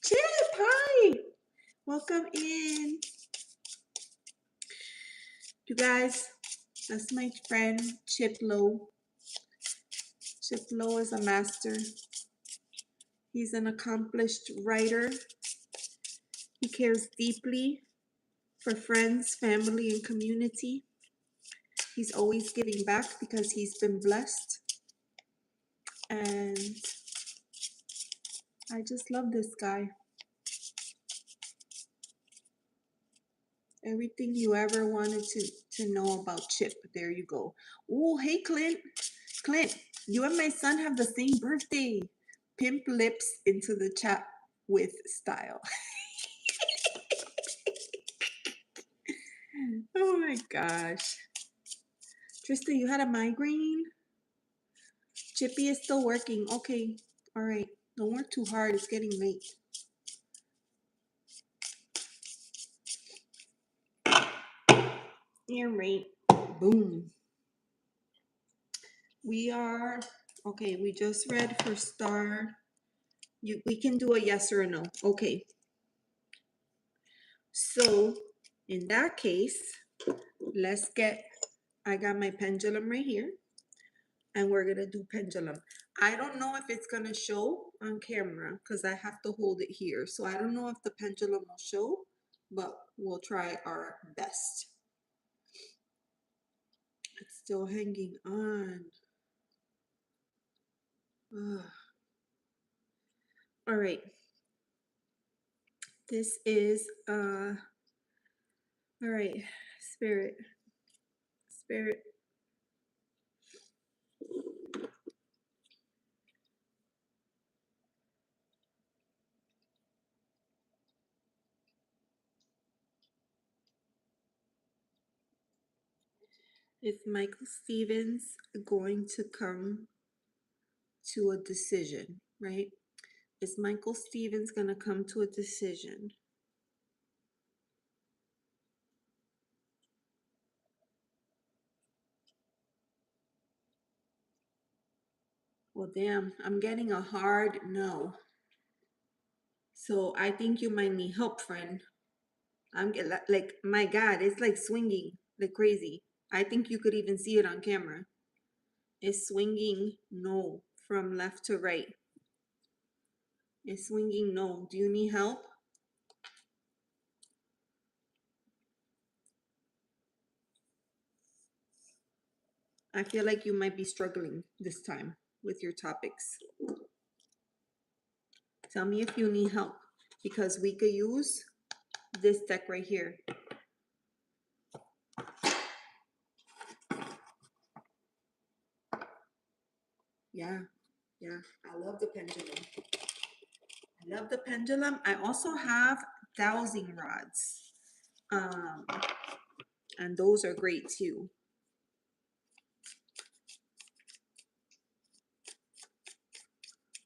Chip, hi. Welcome in. You guys, that's my friend Chip Lowe. Chip Lowe is a master. He's an accomplished writer. He cares deeply for friends, family, and community. He's always giving back because he's been blessed. And I just love this guy. Everything you ever wanted to know about Chip, there you go. Oh, hey, Clint. Clint, you and my son have the same birthday. Pimp lips into the chat with style. Oh my gosh. Trista, you had a migraine? Chippy is still working. Okay. All right. Don't work too hard. It's getting late. You're right. Boom. We are, okay, we just read for star. We can do a yes or a no. Okay. So in that case, let's get, I got my pendulum right here. And we're gonna do pendulum. I don't know if it's gonna show on camera because I have to hold it here. So I don't know if the pendulum will show, but we'll try our best. It's still hanging on. Ugh. All right. This is all right, spirit. Spirit. Is Michael Stevens going to come to a decision, right? Is Michael Stevens going to come to a decision? Well, damn, I'm getting a hard no. So I think you might need help, friend. I'm like, my God, it's like swinging like crazy. I think you could even see it on camera. It's swinging no from left to right. It's swinging no. Do you need help? I feel like you might be struggling this time with your topics. Tell me if you need help because we could use this deck right here. Yeah, I love the pendulum. I love the pendulum. I also have dowsing rods. And those are great too.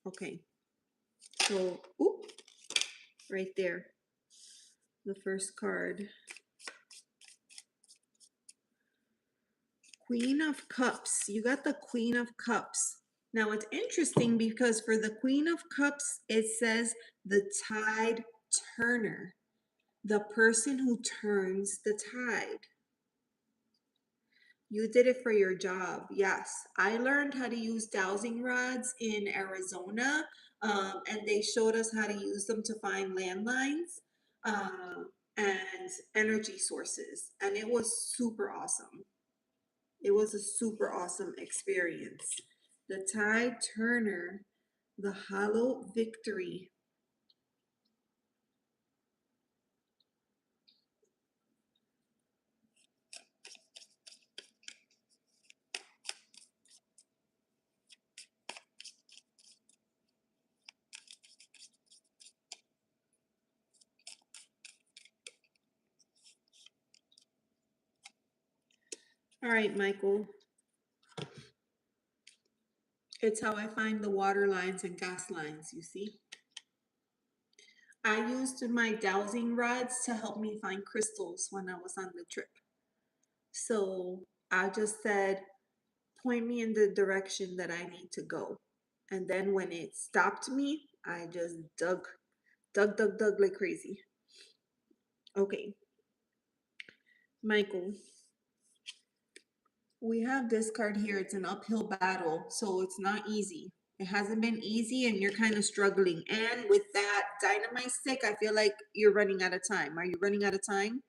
Okay, so right there, the first card. Queen of Cups. You got the Queen of Cups. Now it's interesting because for the Queen of Cups, it says the tide turner, the person who turns the tide. You did it for your job. Yes, I learned how to use dowsing rods in Arizona, and they showed us how to use them to find landlines and energy sources, and it was super awesome. It was a super awesome experience. The Tide Turner, the Hollow Victory. All right, Michael. It's how I find the water lines and gas lines, you see. I used my dowsing rods to help me find crystals when I was on the trip. So I just said, point me in the direction that I need to go. And then when it stopped me, I just dug like crazy. Okay, Michael, we have this card here. It's an uphill battle, so it's not easy. It hasn't been easy, and you're kind of struggling. And with that dynamite stick, I feel like you're running out of time. Are you running out of time?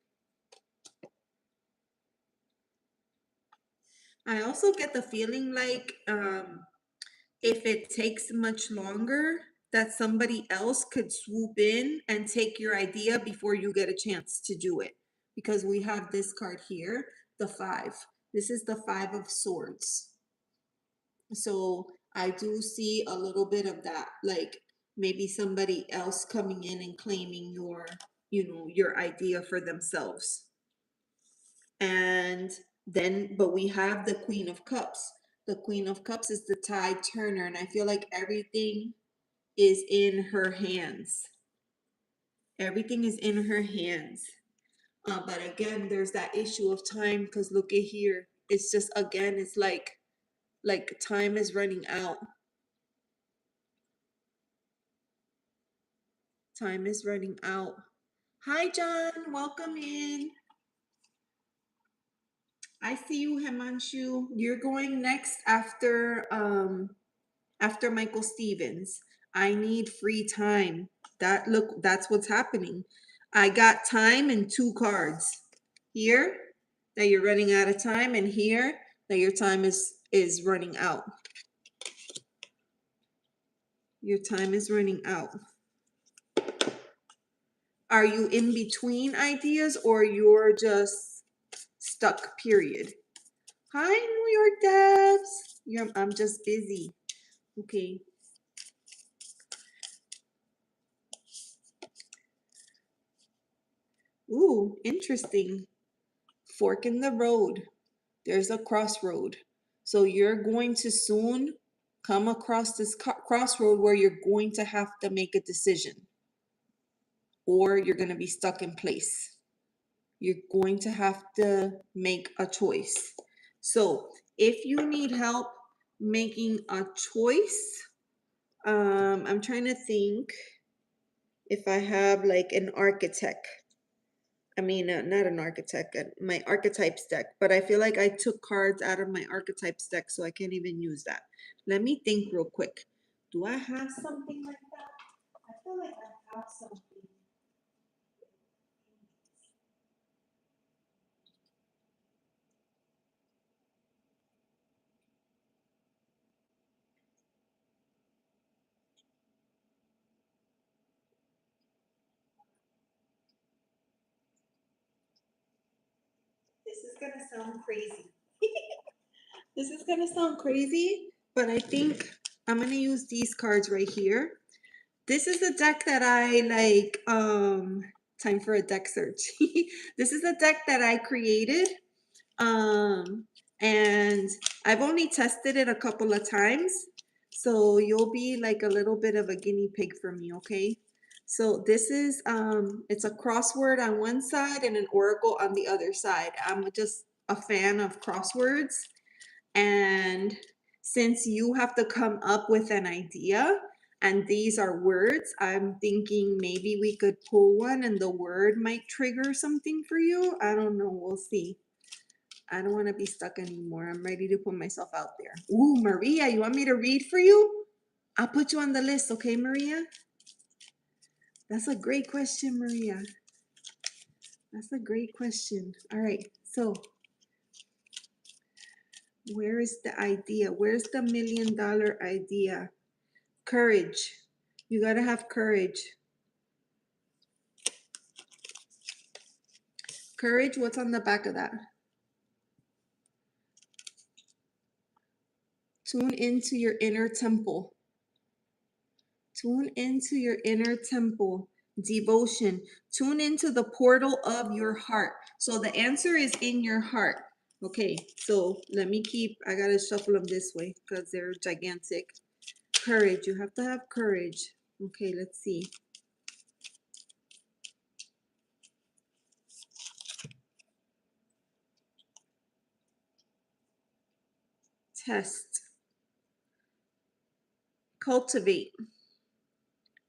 I also get the feeling like if it takes much longer, that somebody else could swoop in and take your idea before you get a chance to do it. Because we have this card here, the 5. This is the 5 of Swords. So I do see a little bit of that, like maybe somebody else coming in and claiming your idea for themselves. And then, but we have the Queen of Cups. The Queen of Cups is the tide turner, and I feel like everything is in her hands. Everything is in her hands. But again, there's that issue of time, because look at here. It's just, again, it's like time is running out. Time is running out. Hi, John. Welcome in. I see you, Himanshu. You're going next after Michael Stevens. I need free time. That's what's happening. I got time and 2 cards. Here that you're running out of time, and here that your time is running out. Your time is running out. Are you in between ideas, or you're just stuck, period? Hi, New York Debs. I'm just busy. Okay. Ooh, interesting. Fork in the road. There's a crossroad. So you're going to soon come across this crossroad where you're going to have to make a decision, or you're going to be stuck in place. You're going to have to make a choice. So if you need help making a choice, I'm trying to think if I have like an architect. I mean, not an architect, my archetypes deck, but I feel like I took cards out of my archetypes deck, so I can't even use that. Let me think real quick. Do I have something like that? I feel like I have something. This is gonna sound crazy. This is gonna sound crazy, but I think I'm gonna use these cards right here. This is a deck that I like. Time for a deck search. This is a deck that I created. And I've only tested it a couple of times, so you'll be like a little bit of a guinea pig for me, okay? So this is it's a crossword on one side and an oracle on the other side. I'm just a fan of crosswords, and since you have to come up with an idea and these are words, I'm thinking maybe we could pull one and the word might trigger something for you. I don't know, we'll see. I don't want to be stuck anymore. I'm ready to put myself out there. Ooh, Maria, you want me to read for you? I'll put you on the list, okay, Maria? That's a great question, Maria. That's a great question. All right, so where is the idea? Where's the $1 million idea? Courage. You got to have courage. Courage, what's on the back of that? Tune into your inner temple. Tune into your inner temple. Devotion. Tune into the portal of your heart. So the answer is in your heart. Okay, so let me I gotta shuffle them this way because they're gigantic. Courage, you have to have courage. Okay, let's see. Test, cultivate,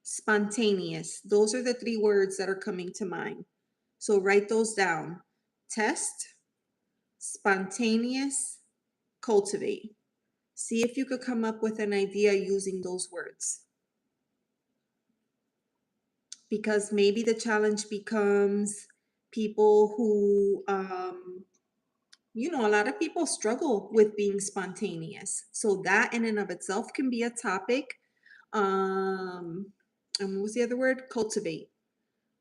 spontaneous. Those are the three words that are coming to mind. So write those down. Test, spontaneous, cultivate. See if you could come up with an idea using those words. Because maybe the challenge becomes people who, a lot of people struggle with being spontaneous. So that in and of itself can be a topic. And what was the other word? Cultivate.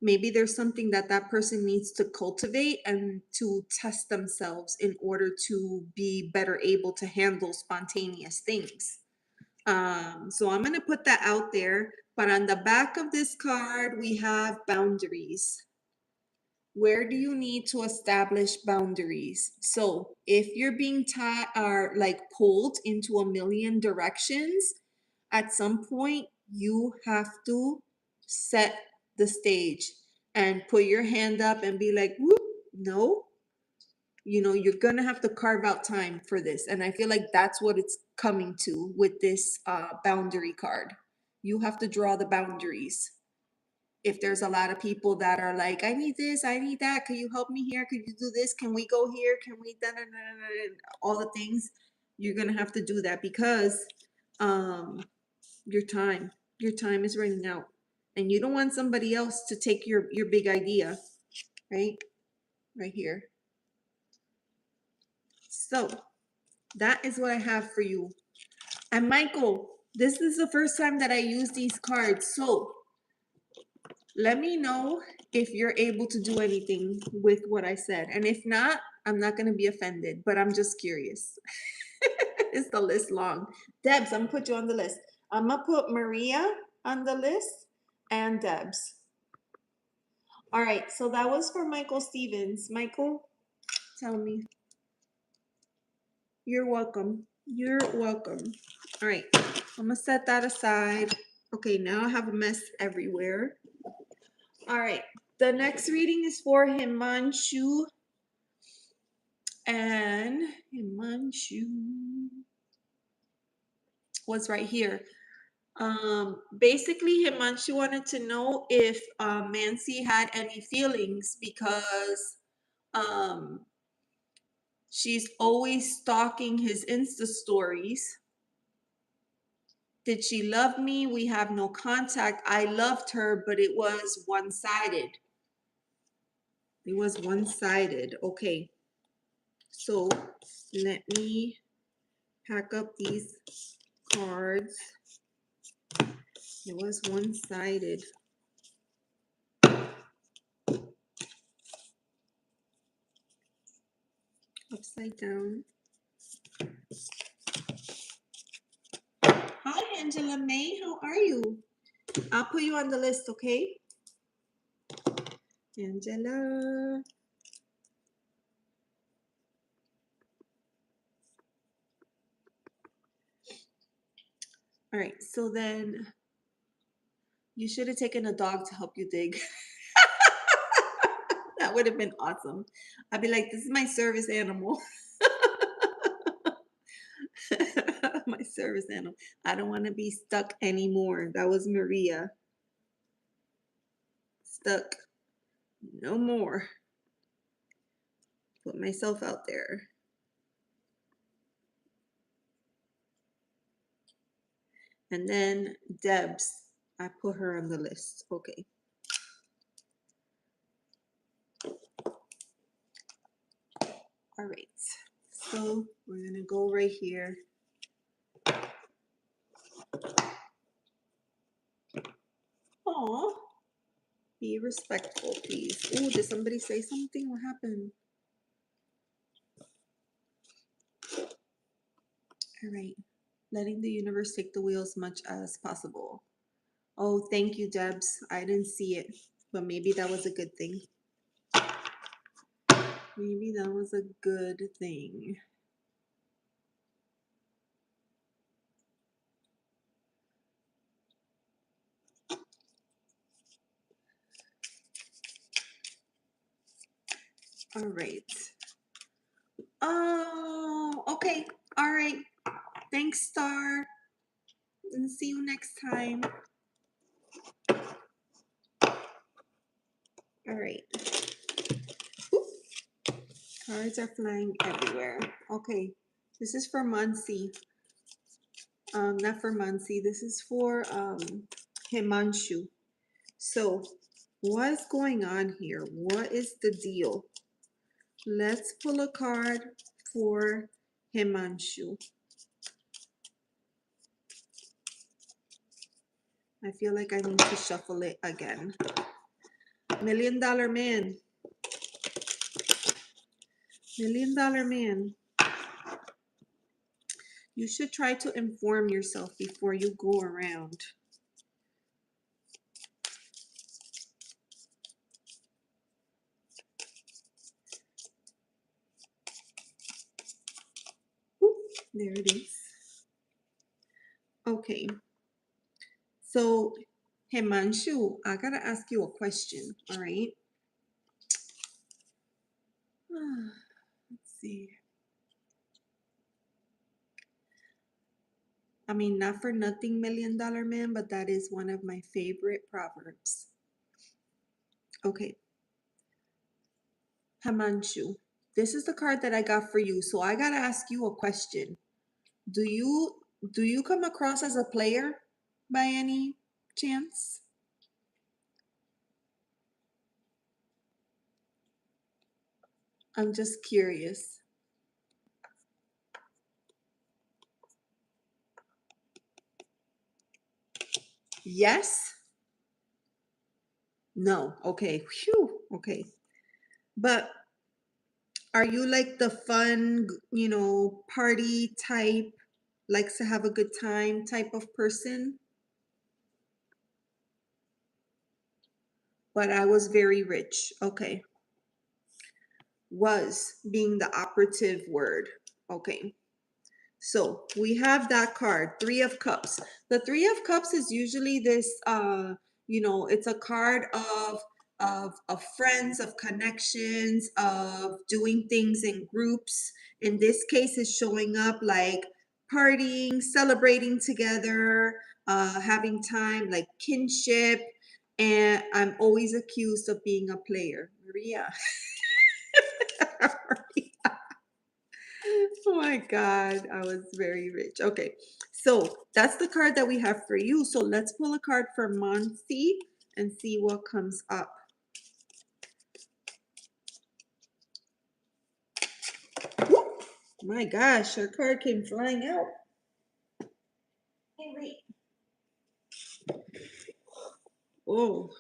Maybe there's something that that person needs to cultivate and to test themselves in order to be better able to handle spontaneous things. So I'm going to put that out there. But on the back of this card, we have boundaries. Where do you need to establish boundaries? So if you're being tied or like pulled into a million directions, at some point you have to set the stage and put your hand up and be like, whoop, no, you're gonna have to carve out time for this. And I feel like that's what it's coming to with this boundary card. You have to draw the boundaries. If there's a lot of people that are like, I need this, I need that, could you help me here, could you do this, can we go here, can we all the things, you're gonna have to do that because your time is running out, and you don't want somebody else to take your big idea, right here. So that is what I have for you. And Michael, this is the first time that I use these cards, so let me know if you're able to do anything with what I said. And if not, I'm not going to be offended, but I'm just curious. Is the list long? Debs, I'm going to put you on the list. I'm going to put Maria on the list and Debs. All right, so that was for Michael Stevens. Michael, tell me. You're welcome. You're welcome. All right, I'm going to set that aside. Okay, now I have a mess everywhere. All right, the next reading is for Himanshu. And Himanshu was right here. Basically, Himanshu wanted to know if Mansi had any feelings because she's always stalking his Insta stories. Did she love me? We have no contact. I loved her, but it was one-sided. It was one-sided. Okay. So let me pack up these cards. It was one-sided. Upside down. Hi, Angela May. How are you? I'll put you on the list, okay? Angela. All right, so then you should have taken a dog to help you dig. That would have been awesome. I'd be like, this is my service animal. My service animal. I don't want to be stuck anymore. That was Maria. Stuck. No more. Put myself out there. And then Debs. I put her on the list. Okay. All right. So we're going to go right here. Aw. Be respectful, please. Oh, did somebody say something? What happened? All right. Letting the universe take the wheel as much as possible. Oh, thank you, Debs. I didn't see it, but maybe that was a good thing. Maybe that was a good thing. All right. Oh, okay. All right. Thanks, Star. And see you next time. All right. Oop. Cards are flying everywhere. Okay. This is for Muncie. Not for Muncie. This is for Himanshu. So, what's going on here? What is the deal? Let's pull a card for Himanshu. I feel like I need to shuffle it again. $1 Million Man. $1 Million Man. You should try to inform yourself before you go around. Whoop, there it is. Okay. So, Himanshu, I gotta ask you a question, all right? Let's see. I mean, not for nothing, $1 Million Man, but that is one of my favorite proverbs. Okay. Himanshu, this is the card that I got for you. So I gotta ask you a question. Do you come across as a player by any chance? I'm just curious. Yes? No. Okay. Phew. Okay. But are you like the fun, party type, likes to have a good time type of person? But I was very rich. Okay. Was being the operative word. Okay. So we have that card, Three of Cups. The Three of Cups is usually this, it's a card of friends, of connections, of doing things in groups. In this case, it's showing up like partying, celebrating together, having time, like kinship. And I'm always accused of being a player, Maria. Oh my God, I was very rich. Okay, so that's the card that we have for you. So let's pull a card for Monty and see what comes up. Whoop! My gosh, our card came flying out. Hey, wait. Oh.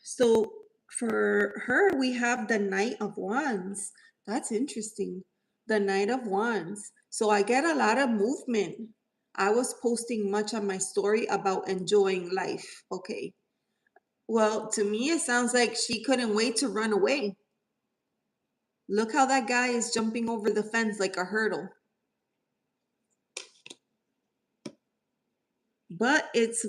So for her, we have the Knight of Wands. That's interesting. The Knight of Wands. So I get a lot of movement. I was posting much on my story about enjoying life. Okay. Well, to me, it sounds like she couldn't wait to run away. Look how that guy is jumping over the fence like a hurdle. But it's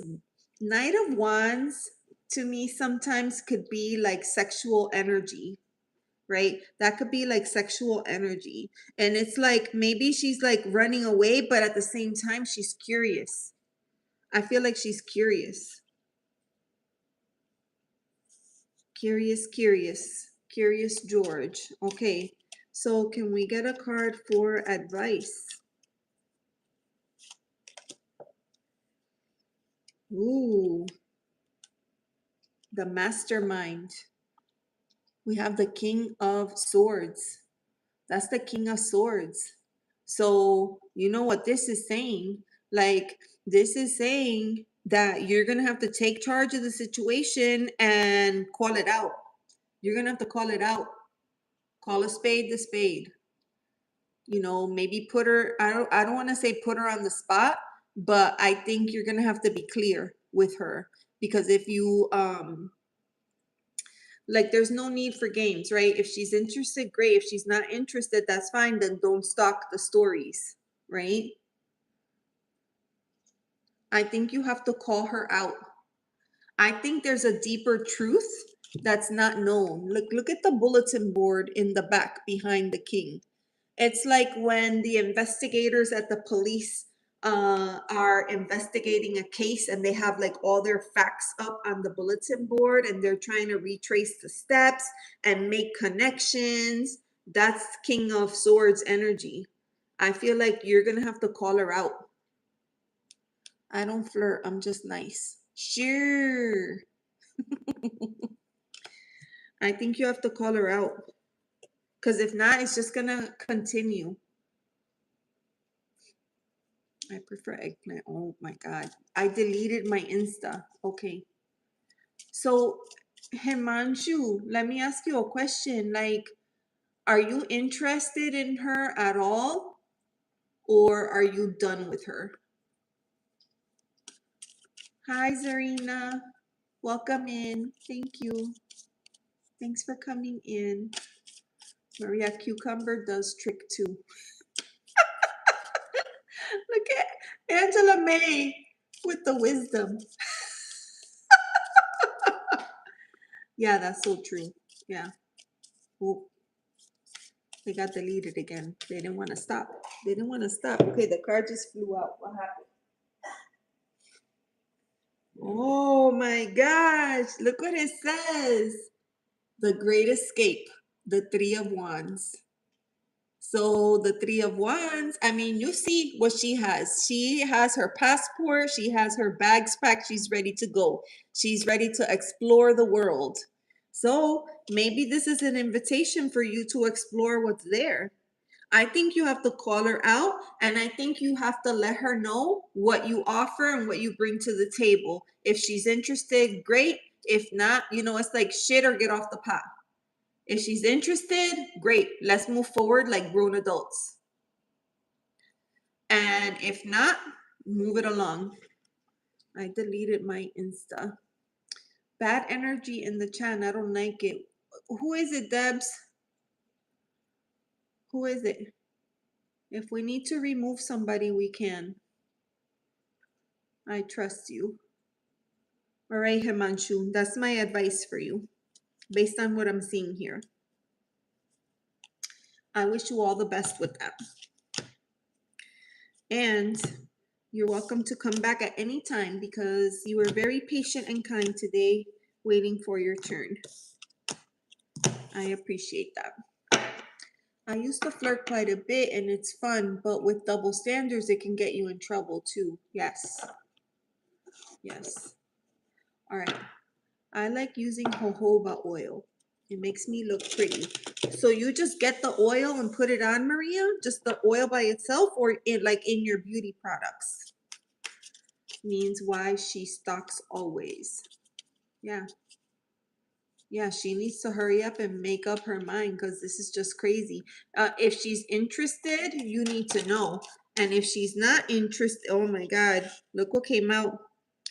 Knight of Wands to me sometimes could be like sexual energy, right? That could be like sexual energy. And it's like maybe she's like running away, but at the same time, she's curious. I feel like she's curious. Curious George. Okay. So can we get a card for advice? Ooh, the mastermind. We have the King of Swords. That's the King of Swords. So, you know what this is saying? Like, this is saying that you're going to have to take charge of the situation and call it out. You're going to have to call it out. Call a spade the spade. Maybe put her, I don't want to say put her on the spot, but I think you're going to have to be clear with her because if you Like, there's no need for games, right? If she's interested, great. If she's not interested, that's fine. Then don't stalk the stories, right? I think you have to call her out. I think there's a deeper truth that's not known. Look at the bulletin board in the back behind the king. It's like when the investigators at the police are investigating a case and they have like all their facts up on the bulletin board and they're trying to retrace the steps and make connections. That's King of Swords energy. I feel like you're going to have to call her out. I don't flirt. I'm just nice. Sure. I think you have to call her out. Because if not, it's just going to continue. I prefer eggplant. Oh my God. I deleted my Insta. Okay. So, Himanshu, let me ask you a question. Like, are you interested in her at all? Or are you done with her? Hi, Zarina. Welcome in. Thank you. Thanks for coming in. Maria Cucumber does trick too. Look at Angela May with the wisdom. Yeah, that's so true. Yeah. Oh, they got deleted again. They didn't want to stop. They didn't want to stop. Okay, the card just flew out. What happened? Oh my gosh. Look what it says. The Great Escape. The Three of Wands. So the Three of Wands, I mean, you see what she has. She has her passport. She has her bags packed. She's ready to go. She's ready to explore the world. So maybe this is an invitation for you to explore what's there. I think you have to call her out and I think you have to let her know what you offer and what you bring to the table. If she's interested, great. If not, it's like shit or get off the pot. If she's interested, great. Let's move forward like grown adults. And if not, move it along. I deleted my Insta. Bad energy in the chat. I don't like it. Who is it, Debs? Who is it? If we need to remove somebody, we can. I trust you. All right, Himanshu, that's my advice for you based on what I'm seeing here. I wish you all the best with that. And you're welcome to come back at any time because you were very patient and kind today, waiting for your turn. I appreciate that. I used to flirt quite a bit and it's fun, but with double standards, it can get you in trouble too. Yes. Yes. All right. I like using jojoba oil. It makes me look pretty. So you just get the oil and put it on, Maria? Just the oil by itself or in your beauty products? Means why she stalks always. Yeah. Yeah, she needs to hurry up and make up her mind because this is just crazy. If she's interested, you need to know. And if she's not interested, oh my God, look what came out.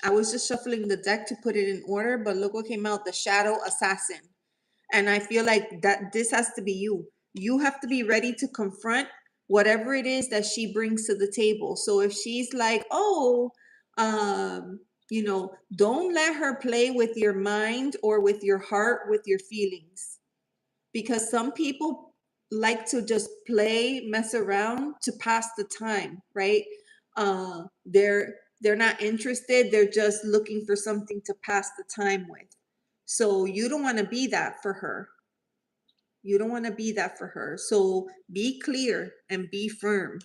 I was just shuffling the deck to put it in order, but look what came out, the Shadow Assassin. And I feel like that this has to be you. You have to be ready to confront whatever it is that she brings to the table. So if she's like, oh, don't let her play with your mind or with your heart, with your feelings. Because some people like to just play, mess around to pass the time, right? They're not interested. They're just looking for something to pass the time with. So you don't want to be that for her. You don't want to be that for her. So be clear and be firm.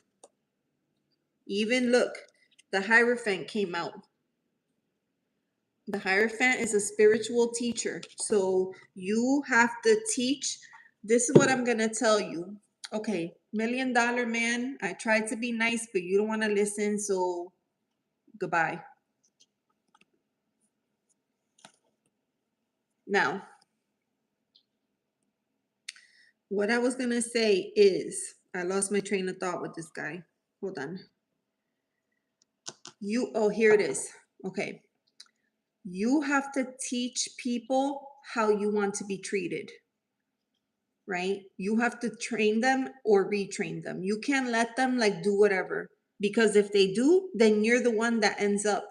Even look, the Hierophant came out. The Hierophant is a spiritual teacher. So you have to teach. This is what I'm going to tell you. Okay, $1 Million Man, I tried to be nice, but you don't want to listen. So goodbye. Now, what I was going to say is, I lost my train of thought with this guy. Hold on. Oh, here it is. Okay. You have to teach people how you want to be treated, right? You have to train them or retrain them. You can't let them like do whatever, because if they do, then you're the one that ends up,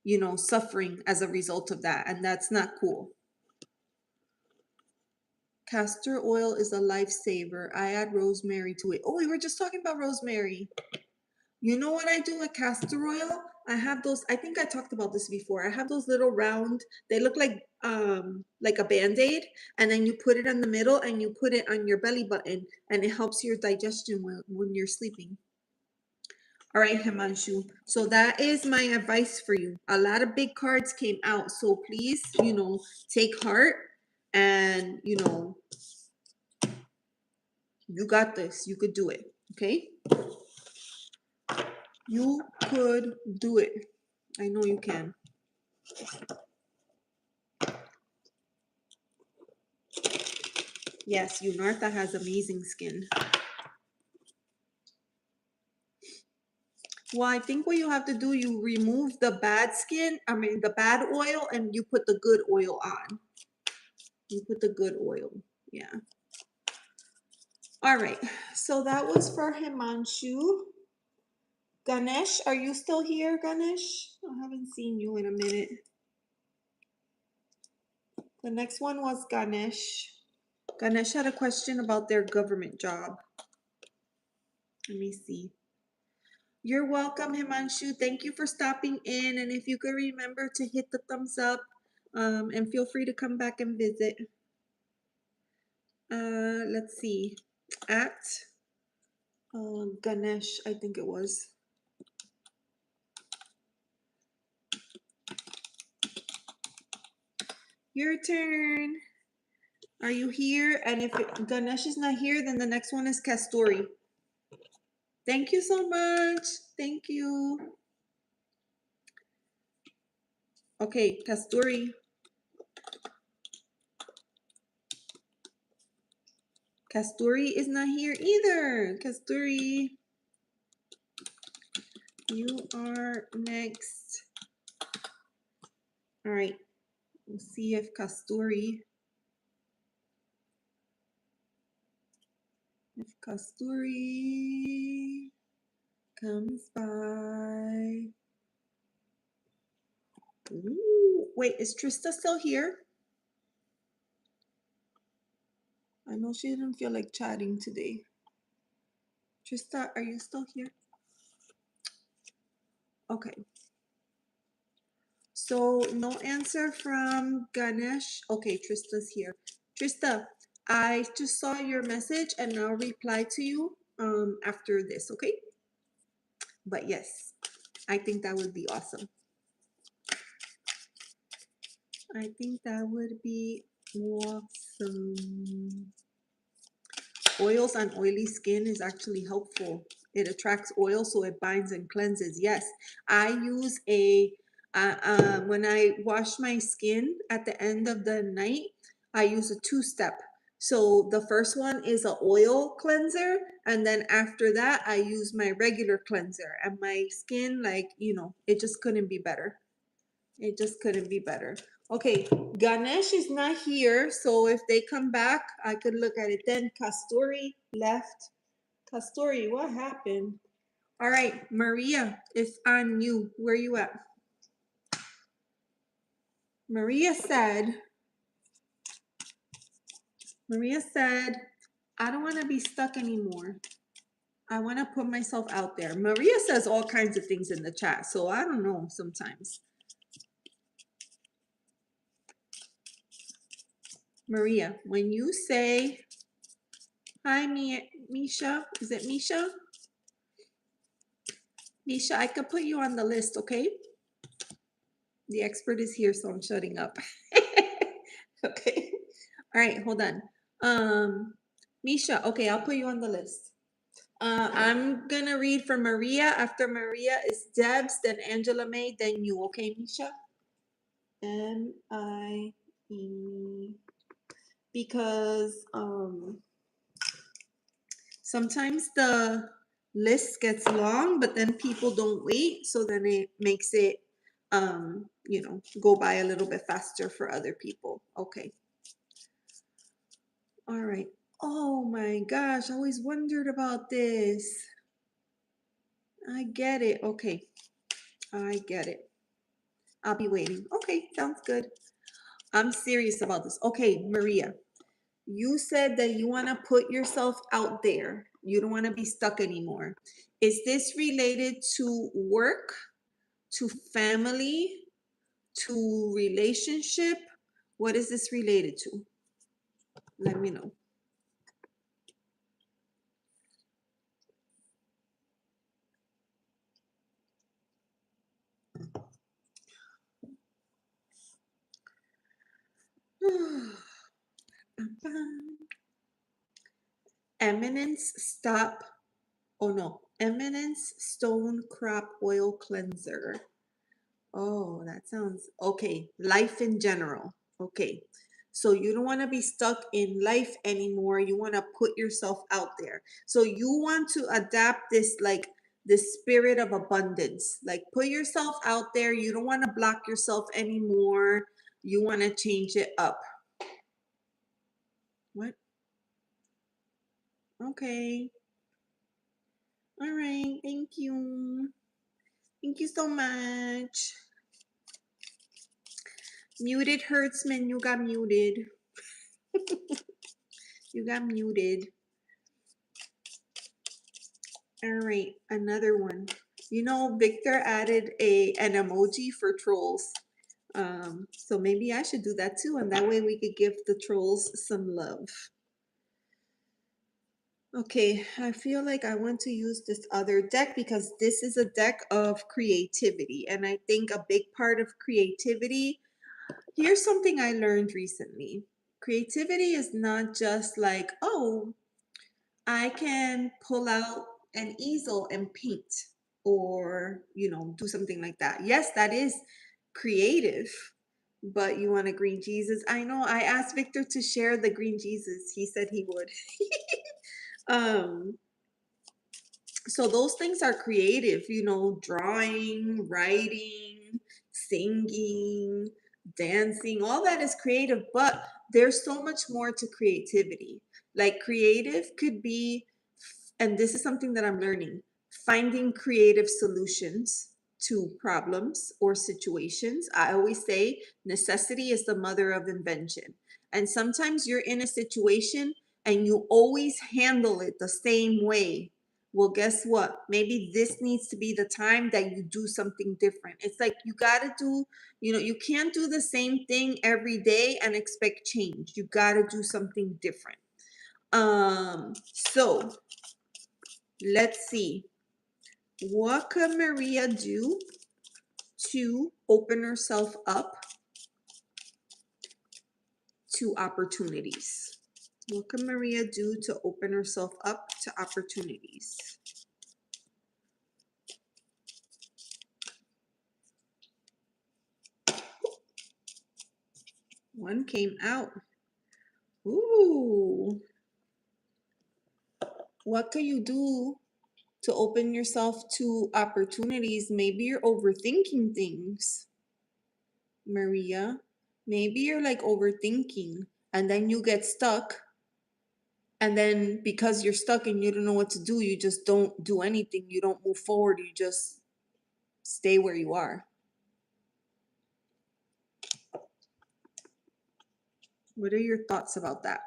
you know, suffering as a result of that, and that's not cool. Castor oil is a lifesaver. I add rosemary to it. Oh, we were just talking about rosemary. You know what I do with castor oil? I have those, I think I talked about this before. I have those little round, they look like a band-aid, and then you put it in the middle and you put it on your belly button, and it helps your digestion when you're sleeping. All right, Himanshu. So that is my advice for you. A lot of big cards came out, so please, you know, take heart, and you know, you got this. You could do it. Okay? You could do it. I know you can. Yes, Yunartha has amazing skin. Well, I think what you have to do, you remove the bad skin, the bad oil, and you put the good oil on. You put the good oil. Yeah. All right. So that was for Himanshu. Ganesh, are you still here, Ganesh? I haven't seen you in a minute. The next one was Ganesh. Ganesh had a question about their government job. Let me see. You're welcome, Himanshu. Thank you for stopping in. And if you could remember to hit the thumbs up, and feel free to come back and visit. Let's see. At Ganesh, I think it was. Your turn. Are you here? And if Ganesh is not here, then the next one is Kastoori. Thank you so much. Thank you. Okay, Kastoori. Kastoori is not here either. Kastoori, you are next. All right. We'll see if Kastoori comes by. Ooh, wait, is Trista still here? I know she didn't feel like chatting today. Trista, are you still here? Okay. So no answer from Ganesh. Okay, Trista's here. Trista, I just saw your message and I'll reply to you after this, okay? But yes, I think that would be awesome. I think that would be awesome. Oils on oily skin is actually helpful. It attracts oil, so it binds and cleanses. Yes, I use when I wash my skin at the end of the night, I use a two-step. So the first one is an oil cleanser, and then after that, I use my regular cleanser, and my skin, like, you know, it just couldn't be better. It just couldn't be better. Okay, Ganesh is not here, so if they come back, I could look at it then. Kastoori left. Kastoori, what happened? All right, Maria, it's on you. Where you at? Maria said, I don't want to be stuck anymore. I want to put myself out there. Maria says all kinds of things in the chat, so I don't know sometimes. Maria, when you say, hi, Mieesha, is it Mieesha? Mieesha, I could put you on the list, okay? The expert is here, so I'm shutting up. Okay. All right, hold on. Mieesha, okay, I'll put you on the list. I'm gonna read for Maria. After Maria is Debs, then Angela May, then you, okay, Mieesha? M-I-E. Because sometimes the list gets long, but then people don't wait, so then it makes it go by a little bit faster for other people. Okay. All right. Oh my gosh, I always wondered about this. I get it. Okay. I get it. I'll be waiting. Okay, sounds good. I'm serious about this. Okay, Maria, you said that you want to put yourself out there. You don't want to be stuck anymore. Is this related to work, to family, to relationship? What is this related to? Let me know. Eminence stop. Oh no. Eminence stone crop oil cleanser. Oh, that sounds okay. Life in general. Okay. So you don't want to be stuck in life anymore. You want to put yourself out there. So you want to adapt this, like, this spirit of abundance. Like, put yourself out there. You don't want to block yourself anymore. You want to change it up. What? Okay. All right. Thank you. Thank you so much. Muted Hertzman, you got muted. You got muted. All right, another one. Victor added an emoji for trolls. So maybe I should do that too, and that way we could give the trolls some love. Okay, I feel like I want to use this other deck because this is a deck of creativity, and I think a big part of creativity. Here's something I learned recently. Creativity is not just like, oh, I can pull out an easel and paint or, do something like that. Yes, that is creative, but you want a green Jesus? I know I asked Victor to share the green Jesus. He said he would. um, so those things are creative, drawing, writing, singing, dancing, all that is creative, but there's so much more to creativity. Like creative could be, and this is something that I'm learning, finding creative solutions to problems or situations. I always say necessity is the mother of invention. And sometimes you're in a situation and you always handle it the same way. Well, guess what? Maybe this needs to be the time that you do something different. It's like you got to do, you can't do the same thing every day and expect change. You got to do something different. So let's see. What could Maria do to open herself up to opportunities? What can Maria do to open herself up to opportunities? One came out. Ooh. What can you do to open yourself to opportunities? Maybe you're overthinking things, Maria. Maybe you're like overthinking and then you get stuck. And then because you're stuck and you don't know what to do, you just don't do anything. You don't move forward. You just stay where you are. What are your thoughts about that?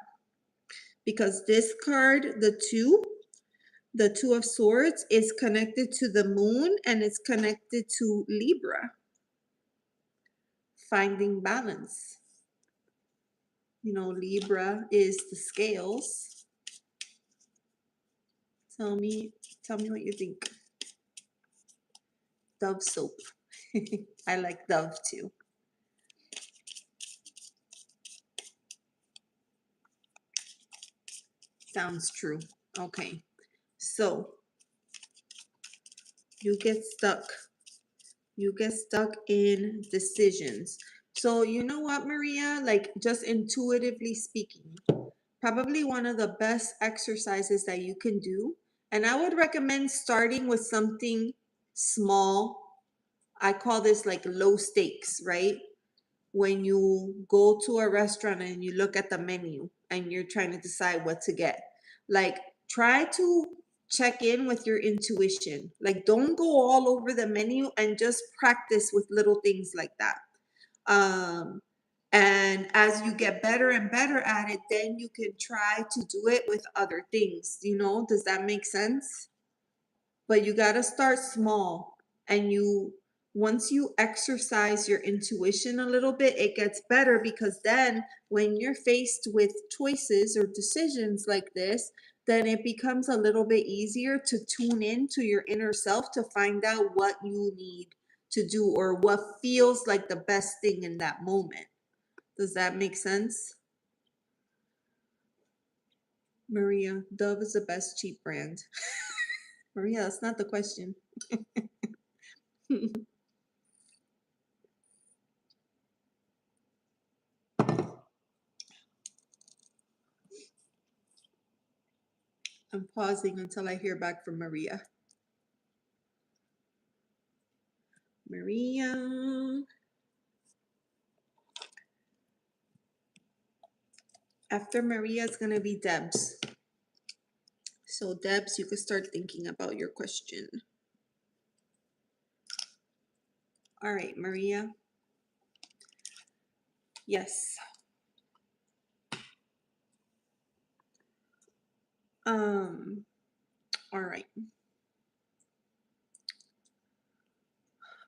Because this card, the Two of Swords, is connected to the moon and it's connected to Libra. Finding balance. Libra is the scales. Tell me what you think. Dove soap. I like Dove too. Sounds true. Okay. So you get stuck. You get stuck in decisions. So you know what, Maria? Like just intuitively speaking, probably one of the best exercises that you can do. And I would recommend starting with something small. I call this like low stakes, right? When you go to a restaurant and you look at the menu and you're trying to decide what to get. Like, try to check in with your intuition. Like, don't go all over the menu and just practice with little things like that. Um, and as you get better and better at it, then you can try to do it with other things. You know, does that make sense? But you got to start small. And once you exercise your intuition a little bit, it gets better, because then when you're faced with choices or decisions like this, then it becomes a little bit easier to tune in to your inner self to find out what you need to do or what feels like the best thing in that moment. Does that make sense? Maria, Dove is the best cheap brand. Maria, that's not the question. I'm pausing until I hear back from Maria. Maria. After Maria is going to be Debs. So Debs, you could start thinking about your question. All right, Maria. Yes. All right.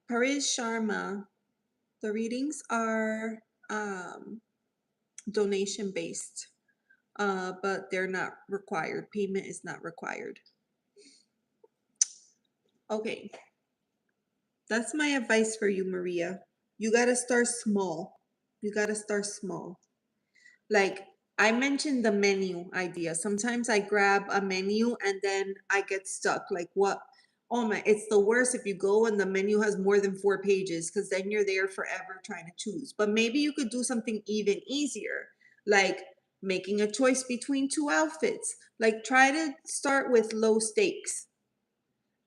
Paris Sharma, the readings are donation based, but they're not required. Payment is not required. Okay. That's my advice for you, Maria. You got to start small. You got to start small. Like, I mentioned the menu idea. Sometimes I grab a menu and then I get stuck. Like, what? Oh my, it's the worst if you go and the menu has more than 4 pages, because then you're there forever trying to choose. But maybe you could do something even easier, like making a choice between two outfits. Like, try to start with low stakes.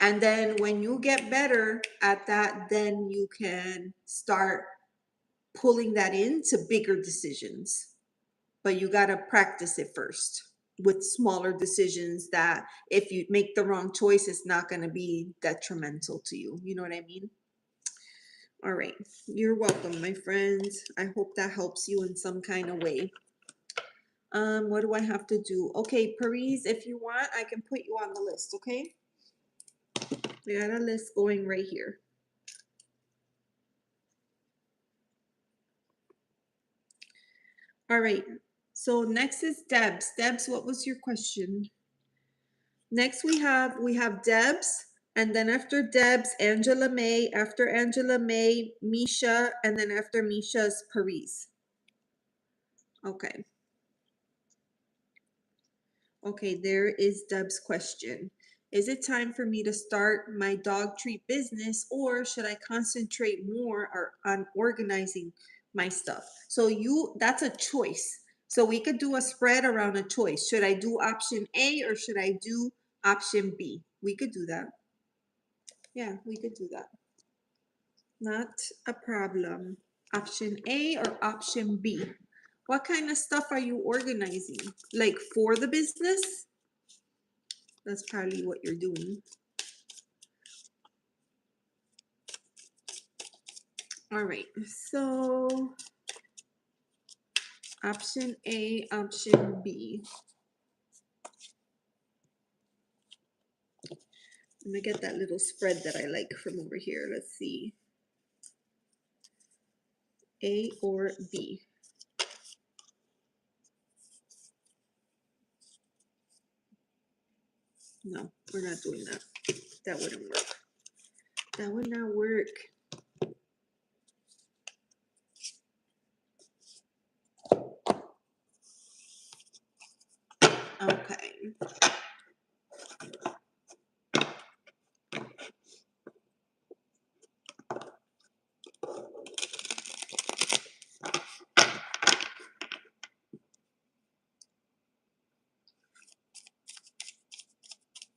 And then when you get better at that, then you can start pulling that into bigger decisions. But you got to practice it first with smaller decisions that if you make the wrong choice, it's not going to be detrimental to you. You know what I mean? All right. You're welcome, my friends. I hope that helps you in some kind of way. What do I have to do? Okay, Paris, if you want, I can put you on the list, okay? We got a list going right here. All right. So next is Debs. Debs, what was your question? Next we have Debs, and then after Debs, Angela May. After Angela May, Mieesha, and then after Mieesha's Paris. Okay. Okay, there is Deb's question. Is it time for me to start my dog treat business, or should I concentrate more on organizing my stuff? So that's a choice. So we could do a spread around a choice. Should I do option A or should I do option B? We could do that. Yeah, we could do that. Not a problem. Option A or option B? What kind of stuff are you organizing? Like for the business? That's probably what you're doing. All right, so option A, option B. Let me get that little spread that I like from over here. Let's see. A or B? No, we're not doing that. That wouldn't work. That would not work. Okay.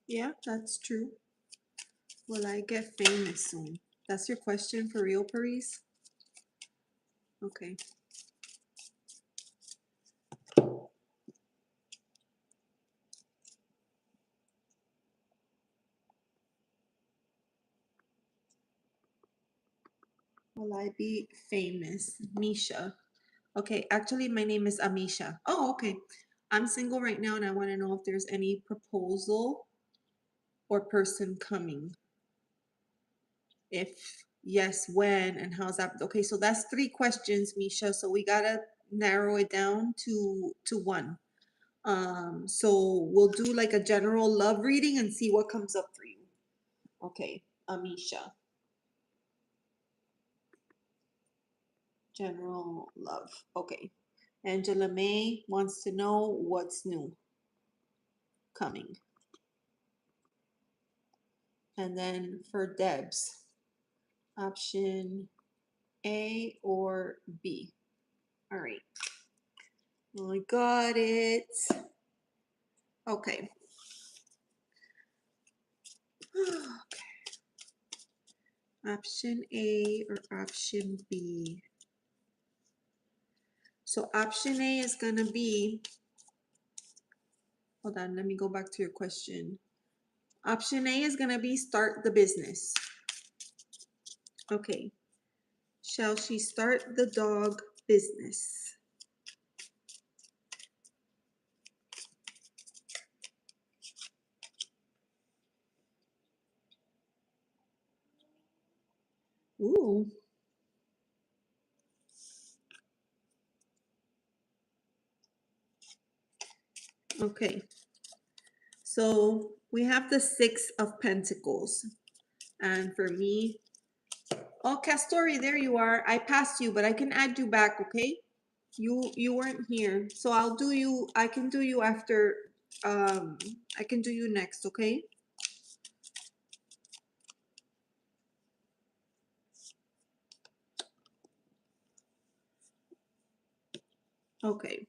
Yeah, that's true. Will I get famous soon? That's your question for real, Paris? Okay. Will I be famous? Mieesha. Okay, actually, my name is Amisha. Oh, okay. I'm single right now and I want to know if there's any proposal or person coming. If yes, when and how's that? Okay, so that's 3 questions, Mieesha. So we gotta narrow it down to one. So we'll do like a general love reading and see what comes up for you. Okay, Amisha. General love. Okay. Angela May wants to know what's new coming. And then for Debs, option A or B. All right. Oh, I got it. Okay. Option A or option B. So option A is going to be, hold on, let me go back to your question. Option A is going to be start the business. Okay. Shall she start the dog business? Ooh. Okay. So we have the 6 of Pentacles. And for me, oh, Kastoori, there you are. I passed you, but I can add you back, okay? You weren't here. So I'll do you, I can do you after, I can do you next, okay? Okay.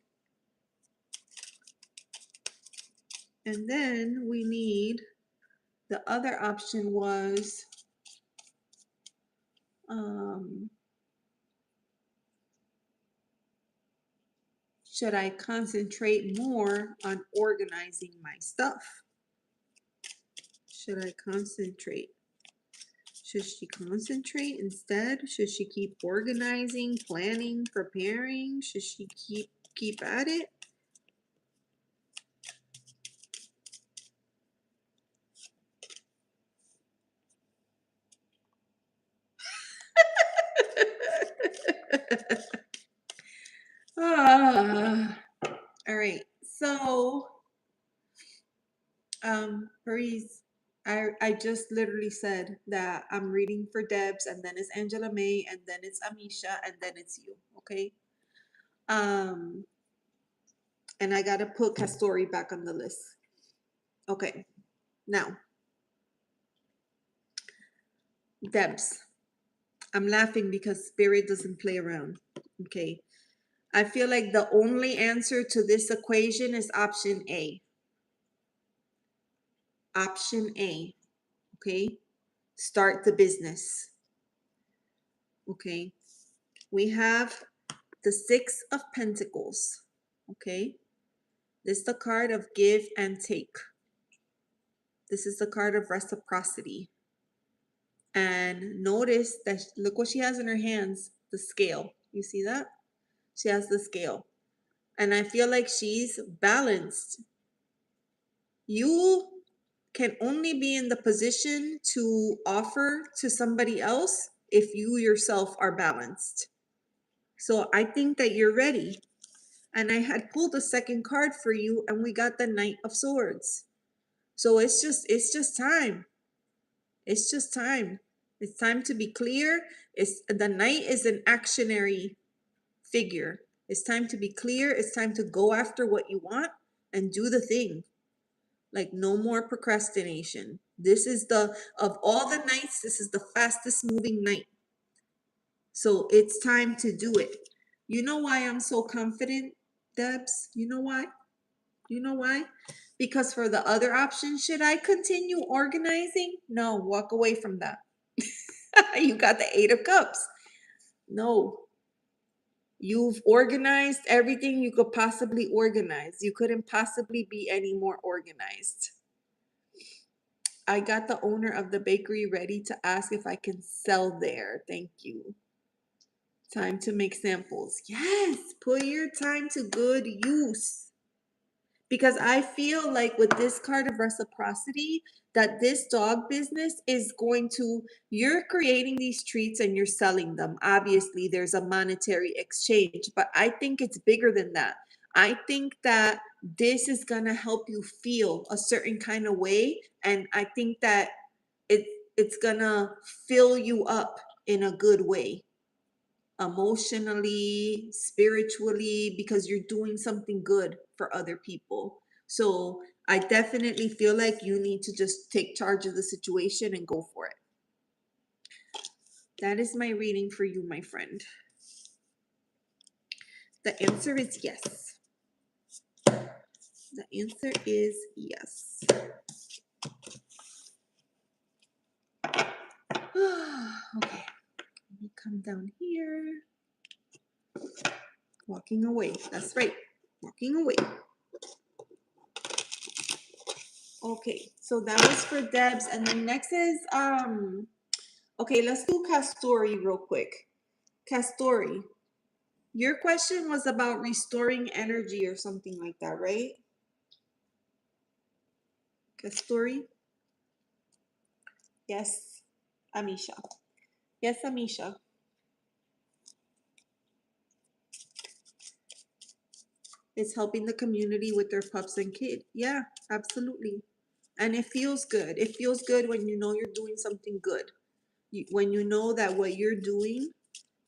And then we need, the other option was, should I concentrate more on organizing my stuff? Should I concentrate? Should she concentrate instead? Should she keep organizing, planning, preparing? Should she keep at it? Ah, all right. So, Paris, I just literally said that I'm reading for Debs, and then it's Angela May, and then it's Amisha, and then it's you. Okay. Um, and I gotta put Kastoori back on the list. Okay. Now, Debs. I'm laughing because spirit doesn't play around. Okay. I feel like the only answer to this equation is option A. Option A. Okay. Start the business. Okay. We have the 6 of Pentacles. Okay. This is the card of give and take. This is the card of reciprocity. And notice that, look what she has in her hands, the scale. You see that? She has the scale. And I feel like she's balanced. You can only be in the position to offer to somebody else if you yourself are balanced. So I think that you're ready. And I had pulled a second card for you and we got the Knight of Swords. So it's just time. It's just time. It's time to be clear. It's the Knight is an actionary figure. It's time to be clear. It's time to go after what you want and do the thing. Like no more procrastination. This is of all the nights, this is the fastest moving night. So it's time to do it. You know why I'm so confident, Debs? You know why? You know why? Because for the other option, should I continue organizing? No, walk away from that. You got the Eight of Cups. No, you've organized everything you could possibly organize. You couldn't possibly be any more organized. I got the owner of the bakery ready to ask if I can sell there. Thank you. Time to make samples. Yes, put your time to good use. Because I feel like with this card of reciprocity, that this dog business is going to, you're creating these treats and you're selling them. Obviously, there's a monetary exchange, but I think it's bigger than that. I think that this is going to help you feel a certain kind of way. And I think that it, it's going to fill you up in a good way, emotionally, spiritually, because you're doing something good for other people. So I definitely feel like you need to just take charge of the situation and go for it. That is my reading for you, my friend. The answer is yes. The answer is yes. Okay, let me come down here. Walking away. That's right. Walking away. Okay, so that was for Debs. And then next is okay, let's do Kastoori real quick. Kastoori, your question was about restoring energy or something like that, right? Kastoori? Yes, Amisha. Yes, Amisha. It's helping the community with their pups and kid. Yeah, absolutely. And it feels good. It feels good when you know you're doing something good. When you know that what you're doing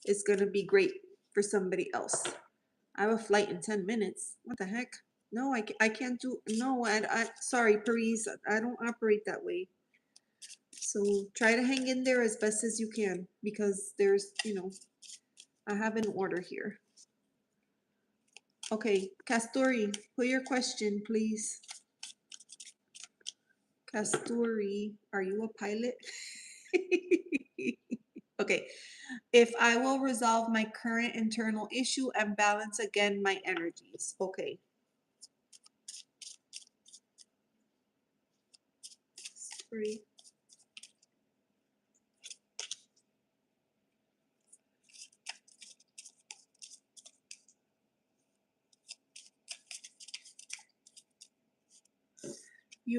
is going to be great for somebody else. I have a flight in 10 minutes. What the heck? No, I can't do, no, sorry, Paris, I don't operate that way. So try to hang in there as best as you can because there's, I have an order here. Okay, Kastoori, put your question, please. Kastoori, are you a pilot? Okay, if I will resolve my current internal issue and balance again my energies. Okay. Kastoori.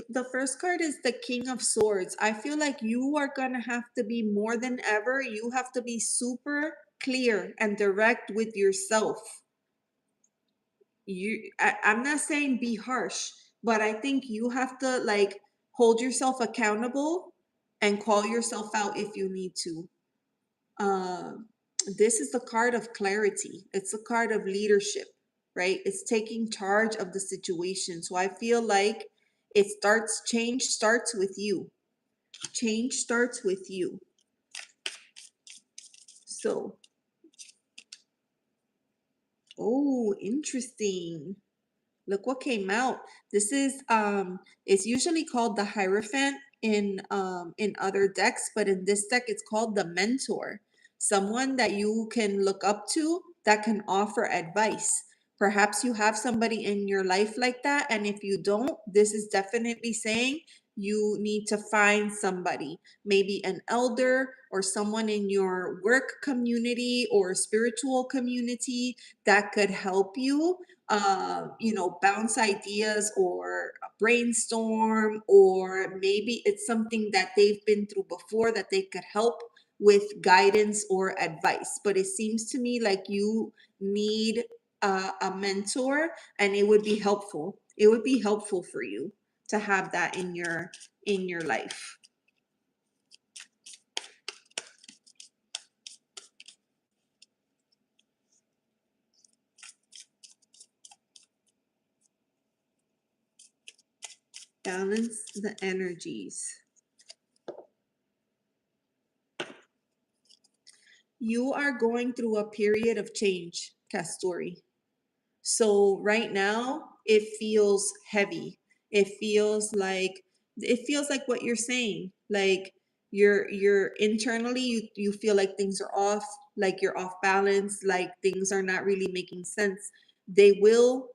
The first card is the King of Swords. I feel like you are going to have to be more than ever. You have to be super clear and direct with yourself. I'm not saying be harsh, but I think you have to like hold yourself accountable and call yourself out if you need to. Uh, this is the card of clarity. It's a card of leadership, right? It's taking charge of the situation. So I feel like change starts with you. Change starts with you. So, oh, interesting. Look what came out. This is it's usually called the Hierophant in other decks, but in this deck it's called the Mentor. Someone that you can look up to that can offer advice. Perhaps you have somebody in your life like that, and if you don't, this is definitely saying you need to find somebody, maybe an elder or someone in your work community or spiritual community that could help you bounce ideas or brainstorm, or maybe it's something that they've been through before that they could help with guidance or advice. But it seems to me like you need a mentor, and it would be helpful. It would be helpful for you to have that in your life. Balance the energies. You are going through a period of change, Kastoori. So right now it feels heavy. It feels like what you're saying. Like You're internally, you feel like things are off, like you're off balance, like things are not really making sense. They will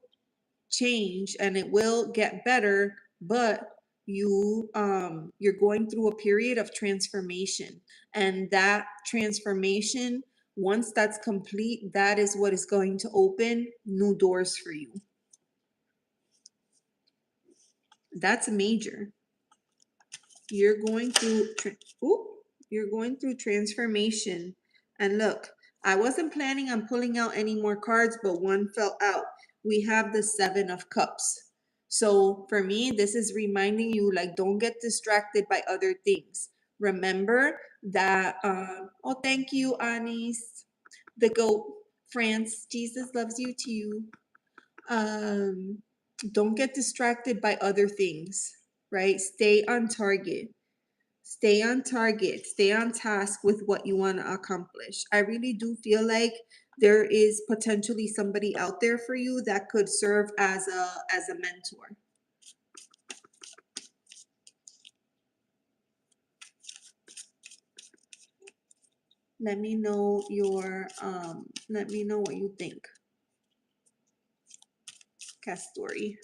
change and it will get better, but you're going through a period of transformation, and that transformation, once that's complete, that is what is going to open new doors for you. That's major. You're going through you're going through transformation. And look, I wasn't planning on pulling out any more cards, but one fell out. We have the 7 of Cups. So for me, this is reminding you, like, don't get distracted by other things. Remember that oh, thank you, Anis, the goat. France, Jesus loves you too. um don't get distracted by other things, right? Stay on target. Stay on target, stay on task with what you want to accomplish. I really do feel like there is potentially somebody out there for you that could serve as a mentor. Let me know your let me know what you think, Kastoori.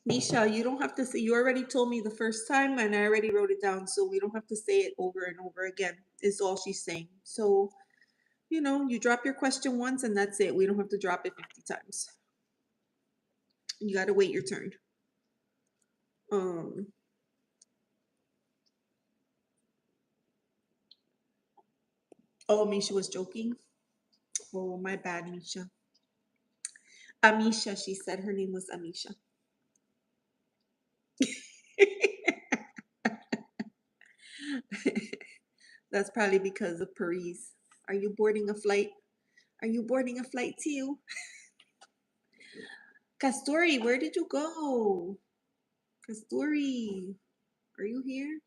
Mieesha, you don't have to say, you already told me the first time and I already wrote it down, so we don't have to say it over and over again, is all she's saying. So, you drop your question once and that's it. We don't have to drop it 50 times. You got to wait your turn. Um, oh, Mieesha was joking. Oh, my bad, Mieesha. Amisha, she said her name was Amisha. That's probably because of Paris. Are you boarding a flight? Are you boarding a flight too? Kastoori, where did you go? Kastoori, are you here?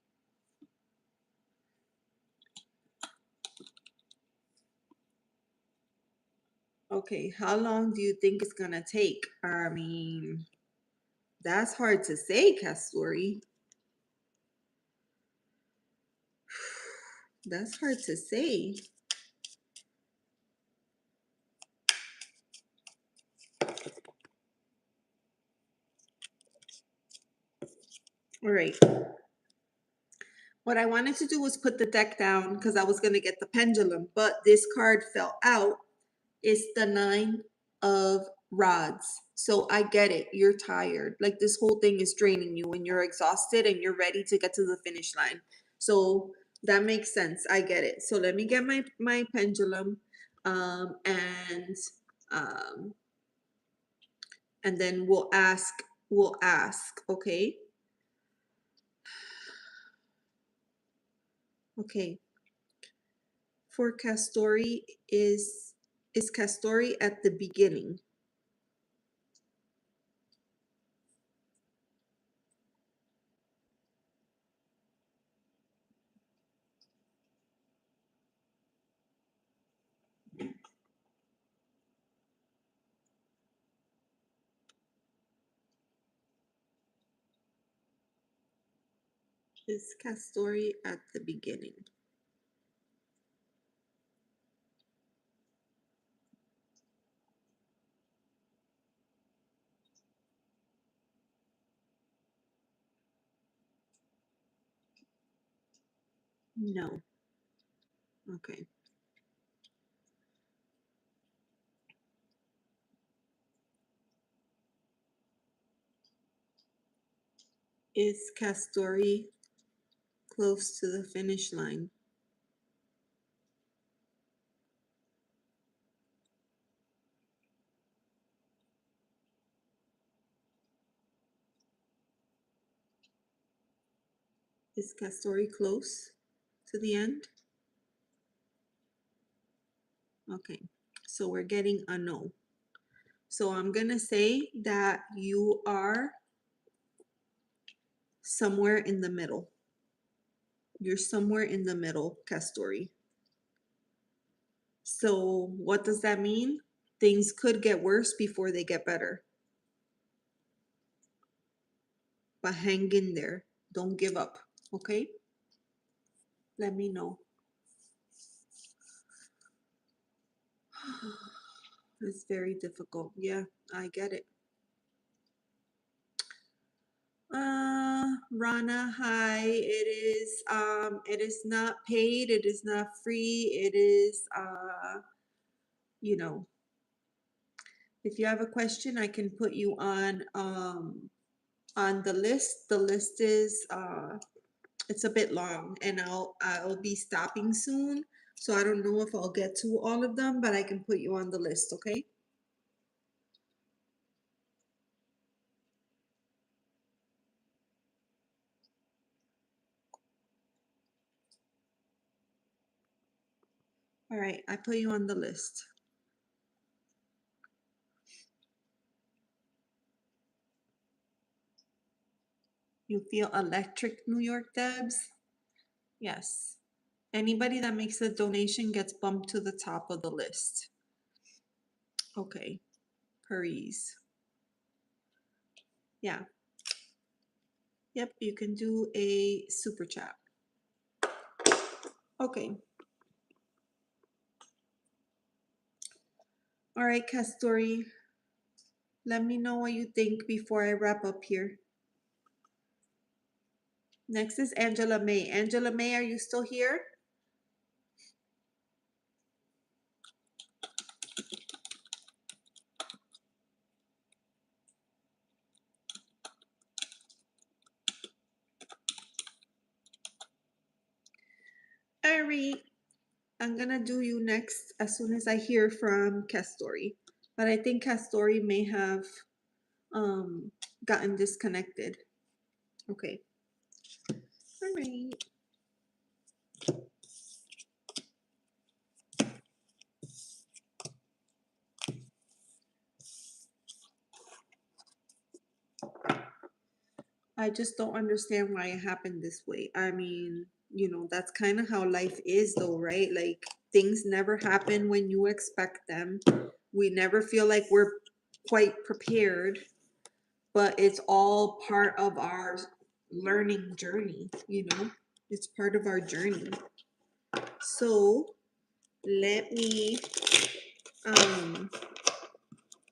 Okay, how long do you think it's gonna take? I mean, that's hard to say, Kastoori. That's hard to say. All right. What I wanted to do was put the deck down because I was going to get the pendulum, but this card fell out. It's the 9 of Rods. So I get it. You're tired. Like, this whole thing is draining you and you're exhausted and you're ready to get to the finish line. So that makes sense. I get it. So let me get my pendulum, and um, and then we'll ask. Okay. Okay. For Kastoori, is Kastoori at the beginning? Is Kastoori at the beginning? No. Okay. Is Kastoori close to the finish line? Is Kastoori close to the end? Okay. So we're getting a no. So I'm going to say that you are somewhere in the middle. You're somewhere in the middle, Kastoori. So what does that mean? Things could get worse before they get better. But hang in there. Don't give up. Okay? Let me know. It's very difficult. Yeah, I get it. Rana, hi. It is not paid, it is not free, it is you know, if you have a question, I can put you on the list. The list is it's a bit long and I'll be stopping soon. So I don't know if I'll get to all of them, but I can put you on the list, okay? All right, I put you on the list. You feel electric, New York Debs? Yes. Anybody that makes a donation gets bumped to the top of the list. Okay, Paris. Yeah. Yep, you can do a super chat. Okay. All right, Kastoori. Let me know what you think before I wrap up here. Next is Angela May. Angela May, are you still here? All right. I'm gonna do you next as soon as I hear from Kastoori. But I think Kastoori may have um gotten disconnected. Okay. All right. I just don't understand why it happened this way. I mean, that's kind of how life is, though, right? Like, things never happen when you expect them. We never feel like we're quite prepared, but it's all part of our learning journey, It's part of our journey. So, let me, um,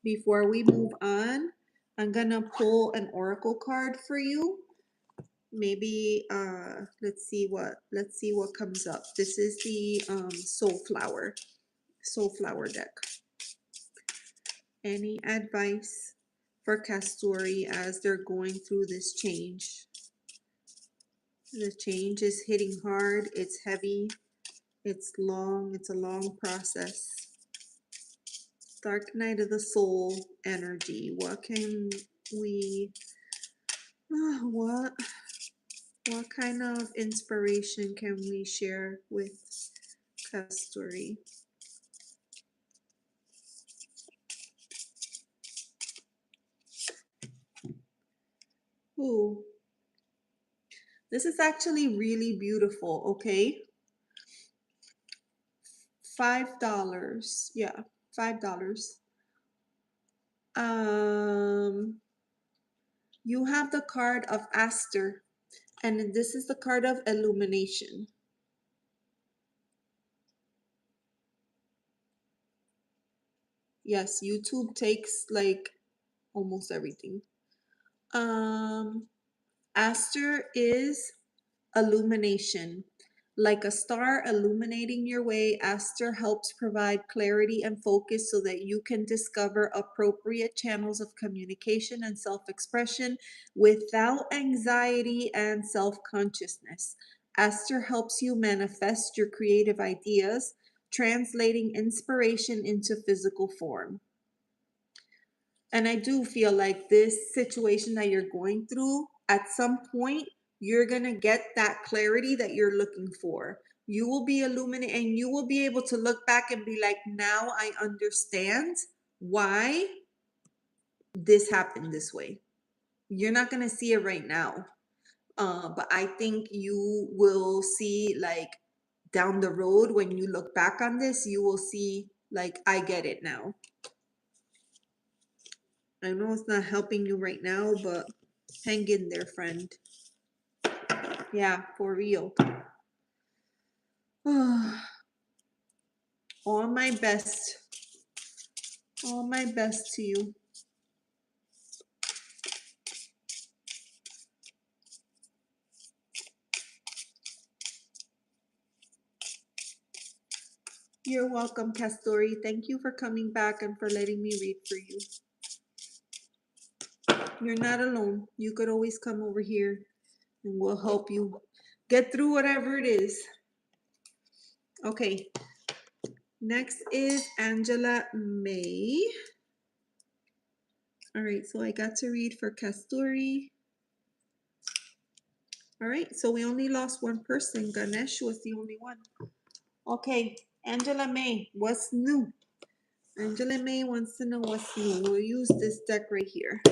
before we move on, I'm gonna pull an oracle card for you. Maybe let's see what comes up. This is the soul flower deck. Any advice for Kastoori as they're going through this change? The change is hitting hard, it's heavy, it's long, it's a long process. Dark night of the soul energy. What can we what what kind of inspiration can we share with Kastoori? Ooh, this is actually really beautiful, okay? $5. Yeah, $5. Um, you have the card of Aster, and this is the card of illumination. Yes, YouTube takes like almost everything. Aster is illumination. Like a star illuminating your way, Aster helps provide clarity and focus so that you can discover appropriate channels of communication and self expression without anxiety and self consciousness. Aster helps you manifest your creative ideas, translating inspiration into physical form. And I do feel like this situation that you're going through, at some point, you're going to get that clarity that you're looking for. You will be illuminated and you will be able to look back and be like, now I understand why this happened this way. You're not going to see it right now. But I think you will see, like, down the road when you look back on this, you will see, like, I get it now. I know it's not helping you right now, but hang in there, friend. Yeah, for real. All my best. All my best to you. You're welcome, Kastoori. Thank you for coming back and for letting me read for you. You're not alone. You could always come over here and we'll help you get through whatever it is. Okay. Next is Angela May. All right, so I got to read for Kastoori. All right, so we only lost one person. Ganesh was the only one. Okay, Angela May, what's new? Angela May wants to know what's new. We'll use this deck right here.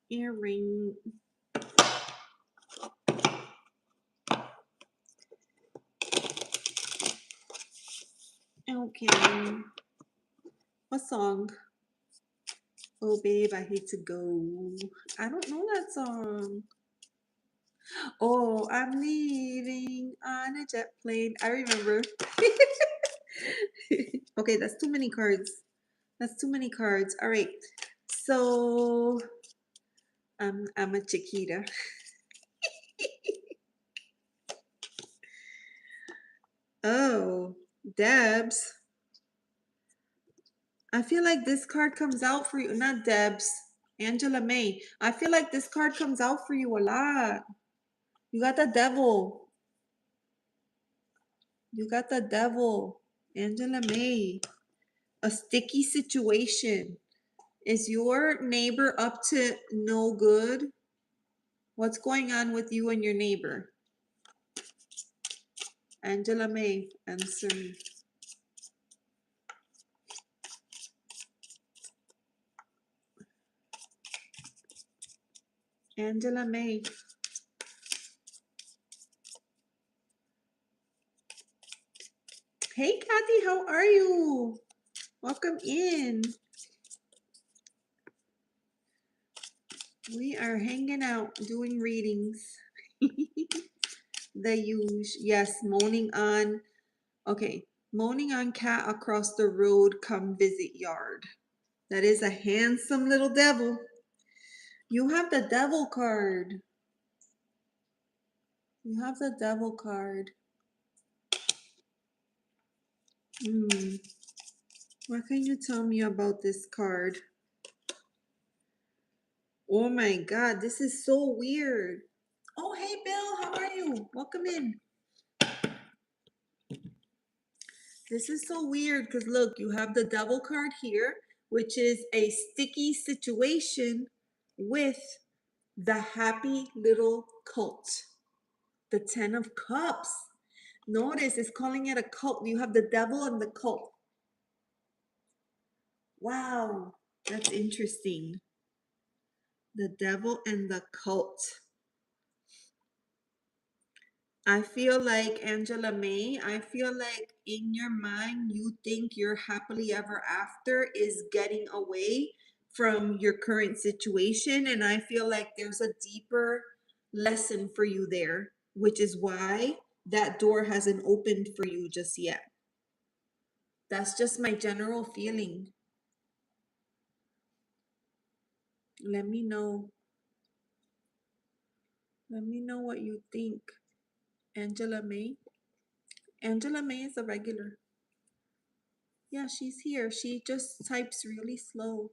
Earring. Okay. What song? Oh, babe, I hate to go. I don't know that song. Oh, I'm leaving on a jet plane. I remember. Okay, that's too many cards. That's too many cards. All right. So, I'm a Chiquita. Oh, Debs. I feel like this card comes out for you. Not Debs. Angela May. I feel like this card comes out for you a lot. You got the devil. You got the devil. Angela May. A sticky situation. Is your neighbor up to no good? What's going on with you and your neighbor? Angela May, answer me. Angela May. Hey, Kathy, how are you? Welcome in. We are hanging out, doing readings. The use, yes, moaning on. Okay, moaning on cat across the road, come visit yard. That is a handsome little devil. You have the devil card. You have the devil card. What can you tell me about this card? Oh my God, this is so weird. Oh, hey, Bill, how are you? Welcome in. This is so weird because look, you have the devil card here, which is a sticky situation with the happy little cult. The 10 of Cups. Notice it's calling it a cult. You have the devil and the cult. Wow, that's interesting. The devil and the cult. I feel like Angela May, I feel like in your mind, you think your happily ever after is getting away from your current situation. And I feel like there's a deeper lesson for you there, which is why that door hasn't opened for you just yet. That's just my general feeling. Let me know. Let me know what you think. Angela May. Angela May is a regular. Yeah, she's here. She just types really slow.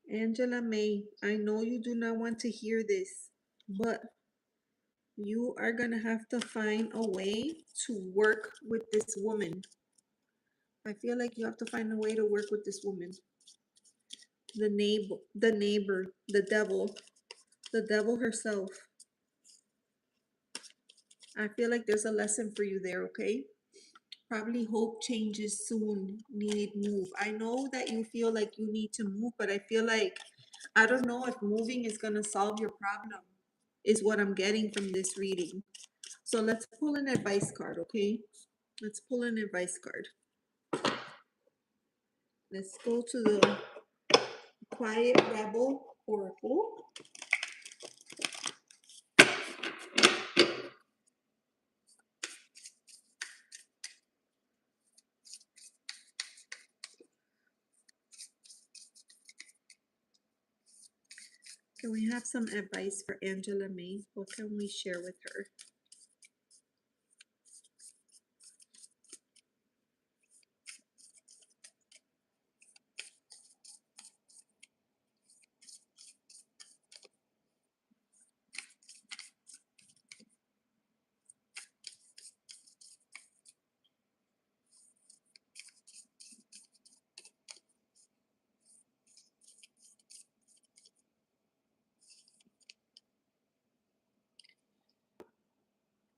Angela May, I know you do not want to hear this, but you are going to have to find a way to work with this woman. I feel like you have to find a way to work with this woman. The neighbor, the devil herself. I feel like there's a lesson for you there, okay? Probably hope changes soon, need move. I know that you feel like you need to move, but I feel like, I don't know if moving is going to solve your problem, is what I'm getting from this reading. So let's pull an advice card, okay? Let's pull an advice card. Let's go to the Quiet Rebel Oracle. Can we have some advice for Angela May? What can we share with her?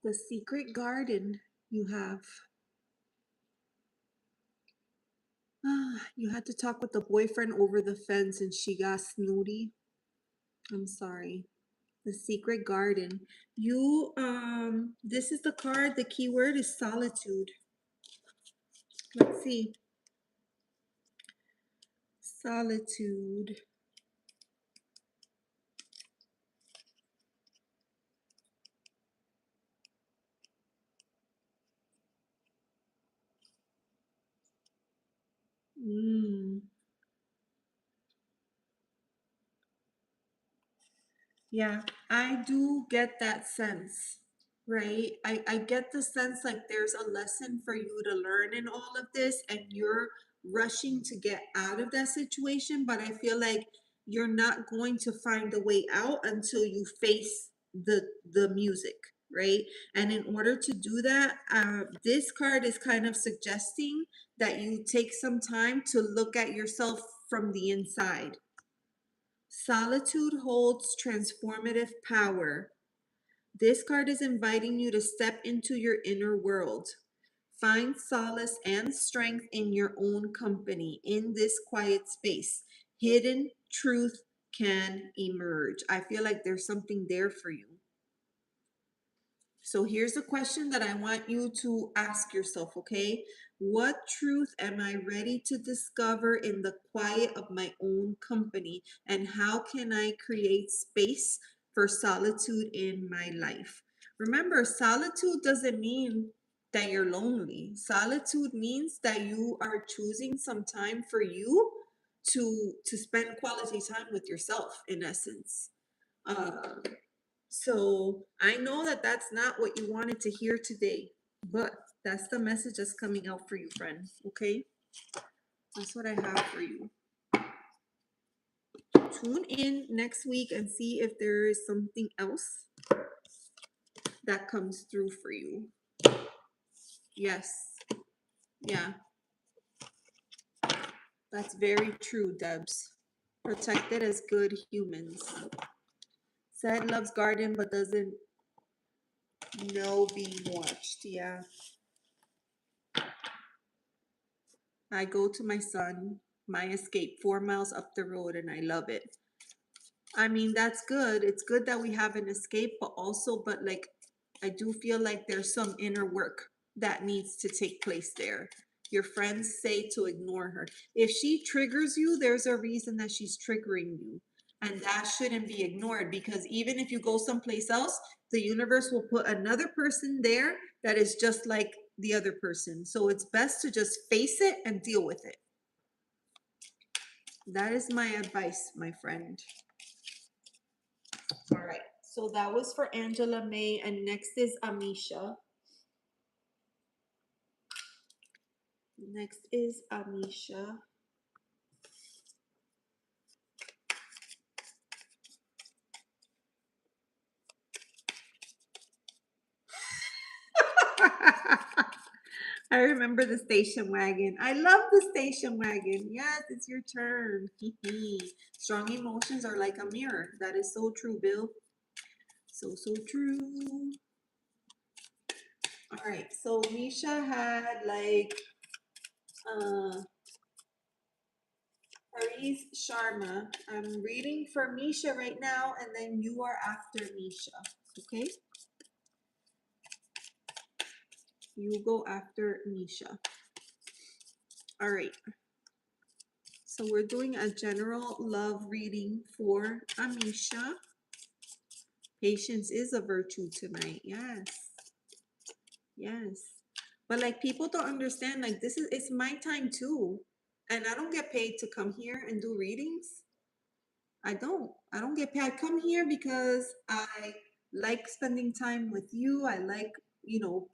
The secret garden you have. You had to talk with the boyfriend over the fence and she got snooty. I'm sorry. The secret garden. You, this is the card. The keyword is solitude. Let's see. Solitude. Mm. Yeah, I do get that sense, right? I get the sense like there's a lesson for you to learn in all of this, and you're rushing to get out of that situation, but I feel like you're not going to find a way out until you face the music, right? And in order to do that, this card is kind of suggesting that you take some time to look at yourself from the inside. Solitude holds transformative power. This card is inviting you to step into your inner world. Find solace and strength in your own company in this quiet space. Hidden truth can emerge. I feel like there's something there for you. So here's a question that I want you to ask yourself, okay? What truth am I ready to discover in the quiet of my own company? And how can I create space for solitude in my life? Remember, solitude doesn't mean that you're lonely. Solitude means that you are choosing some time for you to spend quality time with yourself, in essence. Uh, so I know that that's not what you wanted to hear today, but that's the message that's coming out for you, friend. Okay? That's what I have for you. Tune in next week and see if there is something else that comes through for you. Yes. Yeah. That's very true, Debs. Protected as good humans. Said loves garden but doesn't know being watched. Yeah. I go to my son, my escape 4 miles up the road, and I love it. I mean, that's good. It's good that we have an escape, but also, but like, I do feel like there's some inner work that needs to take place there. Your friends say to ignore her. If she triggers you, there's a reason that she's triggering you. And that shouldn't be ignored, because even if you go someplace else, the universe will put another person there that is just like the other person. So it's best to just face it and deal with it. That is my advice, my friend. All right, so that was for Angela May, and next is Amisha. Next is Amisha. I remember the station wagon. I love the station wagon. Yes, it's your turn. Strong emotions are like a mirror. That is so true, Bill. So, so true. All right, so Misha had like Paris Sharma. I'm reading for Misha right now, and then you are after Misha. Okay? You go after Mieesha. All right. So we're doing a general love reading for Mieesha. Patience is a virtue tonight. Yes. Yes. But like people don't understand, like this is it's my time too. And I don't get paid to come here and do readings. I don't. I don't get paid. I come here because I like spending time with you. I like,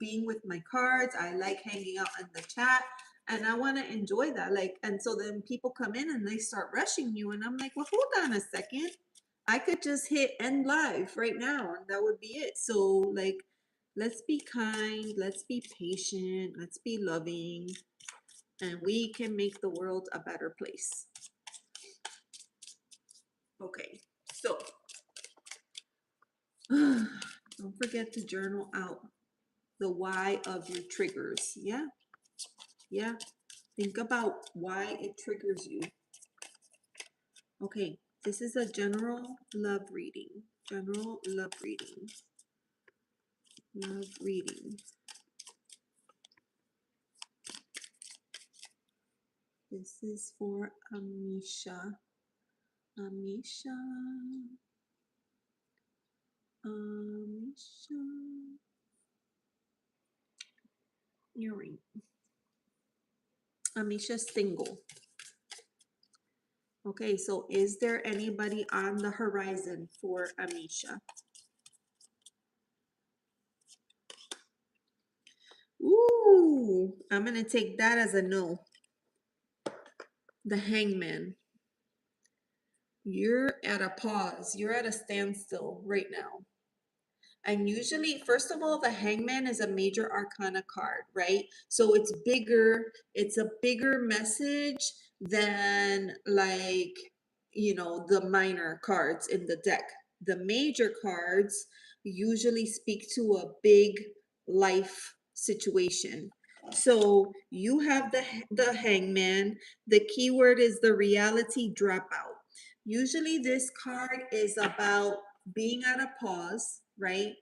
being with my cards. I like hanging out in the chat. And I want to enjoy that. Like, and so then people come in and they start rushing you. And I'm like, well, hold on a second. I could just hit end live right now and that would be it. So, like, let's be kind. Let's be patient. Let's be loving. And we can make the world a better place. Okay. So, don't forget to journal out the why of your triggers. Yeah. Yeah. Think about why it triggers you. Okay. This is a general love reading. General love reading. Love reading. This is for Mieesha. Mieesha. Mieesha. Earring. Mieesha's single. Okay, so is there anybody on the horizon for Mieesha? Ooh, I'm gonna take that as a no. The Hangman. You're at a pause. You're at a standstill right now. And usually, first of all, the Hangman is a major arcana card, right? So it's a bigger message than like, the minor cards in the deck. The major cards usually speak to a big life situation. So you have the Hangman. The keyword is the reality dropout. Usually this card is about being at a pause, right?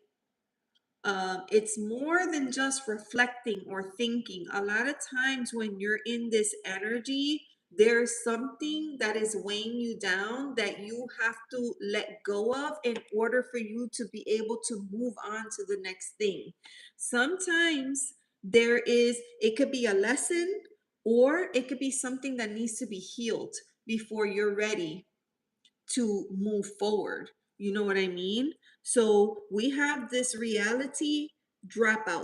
It's more than just reflecting or thinking. A lot of times when you're in this energy, there's something that is weighing you down that you have to let go of in order for you to be able to move on to the next thing. Sometimes it could be a lesson or it could be something that needs to be healed before you're ready to move forward. You know what I mean? So we have this reality dropout.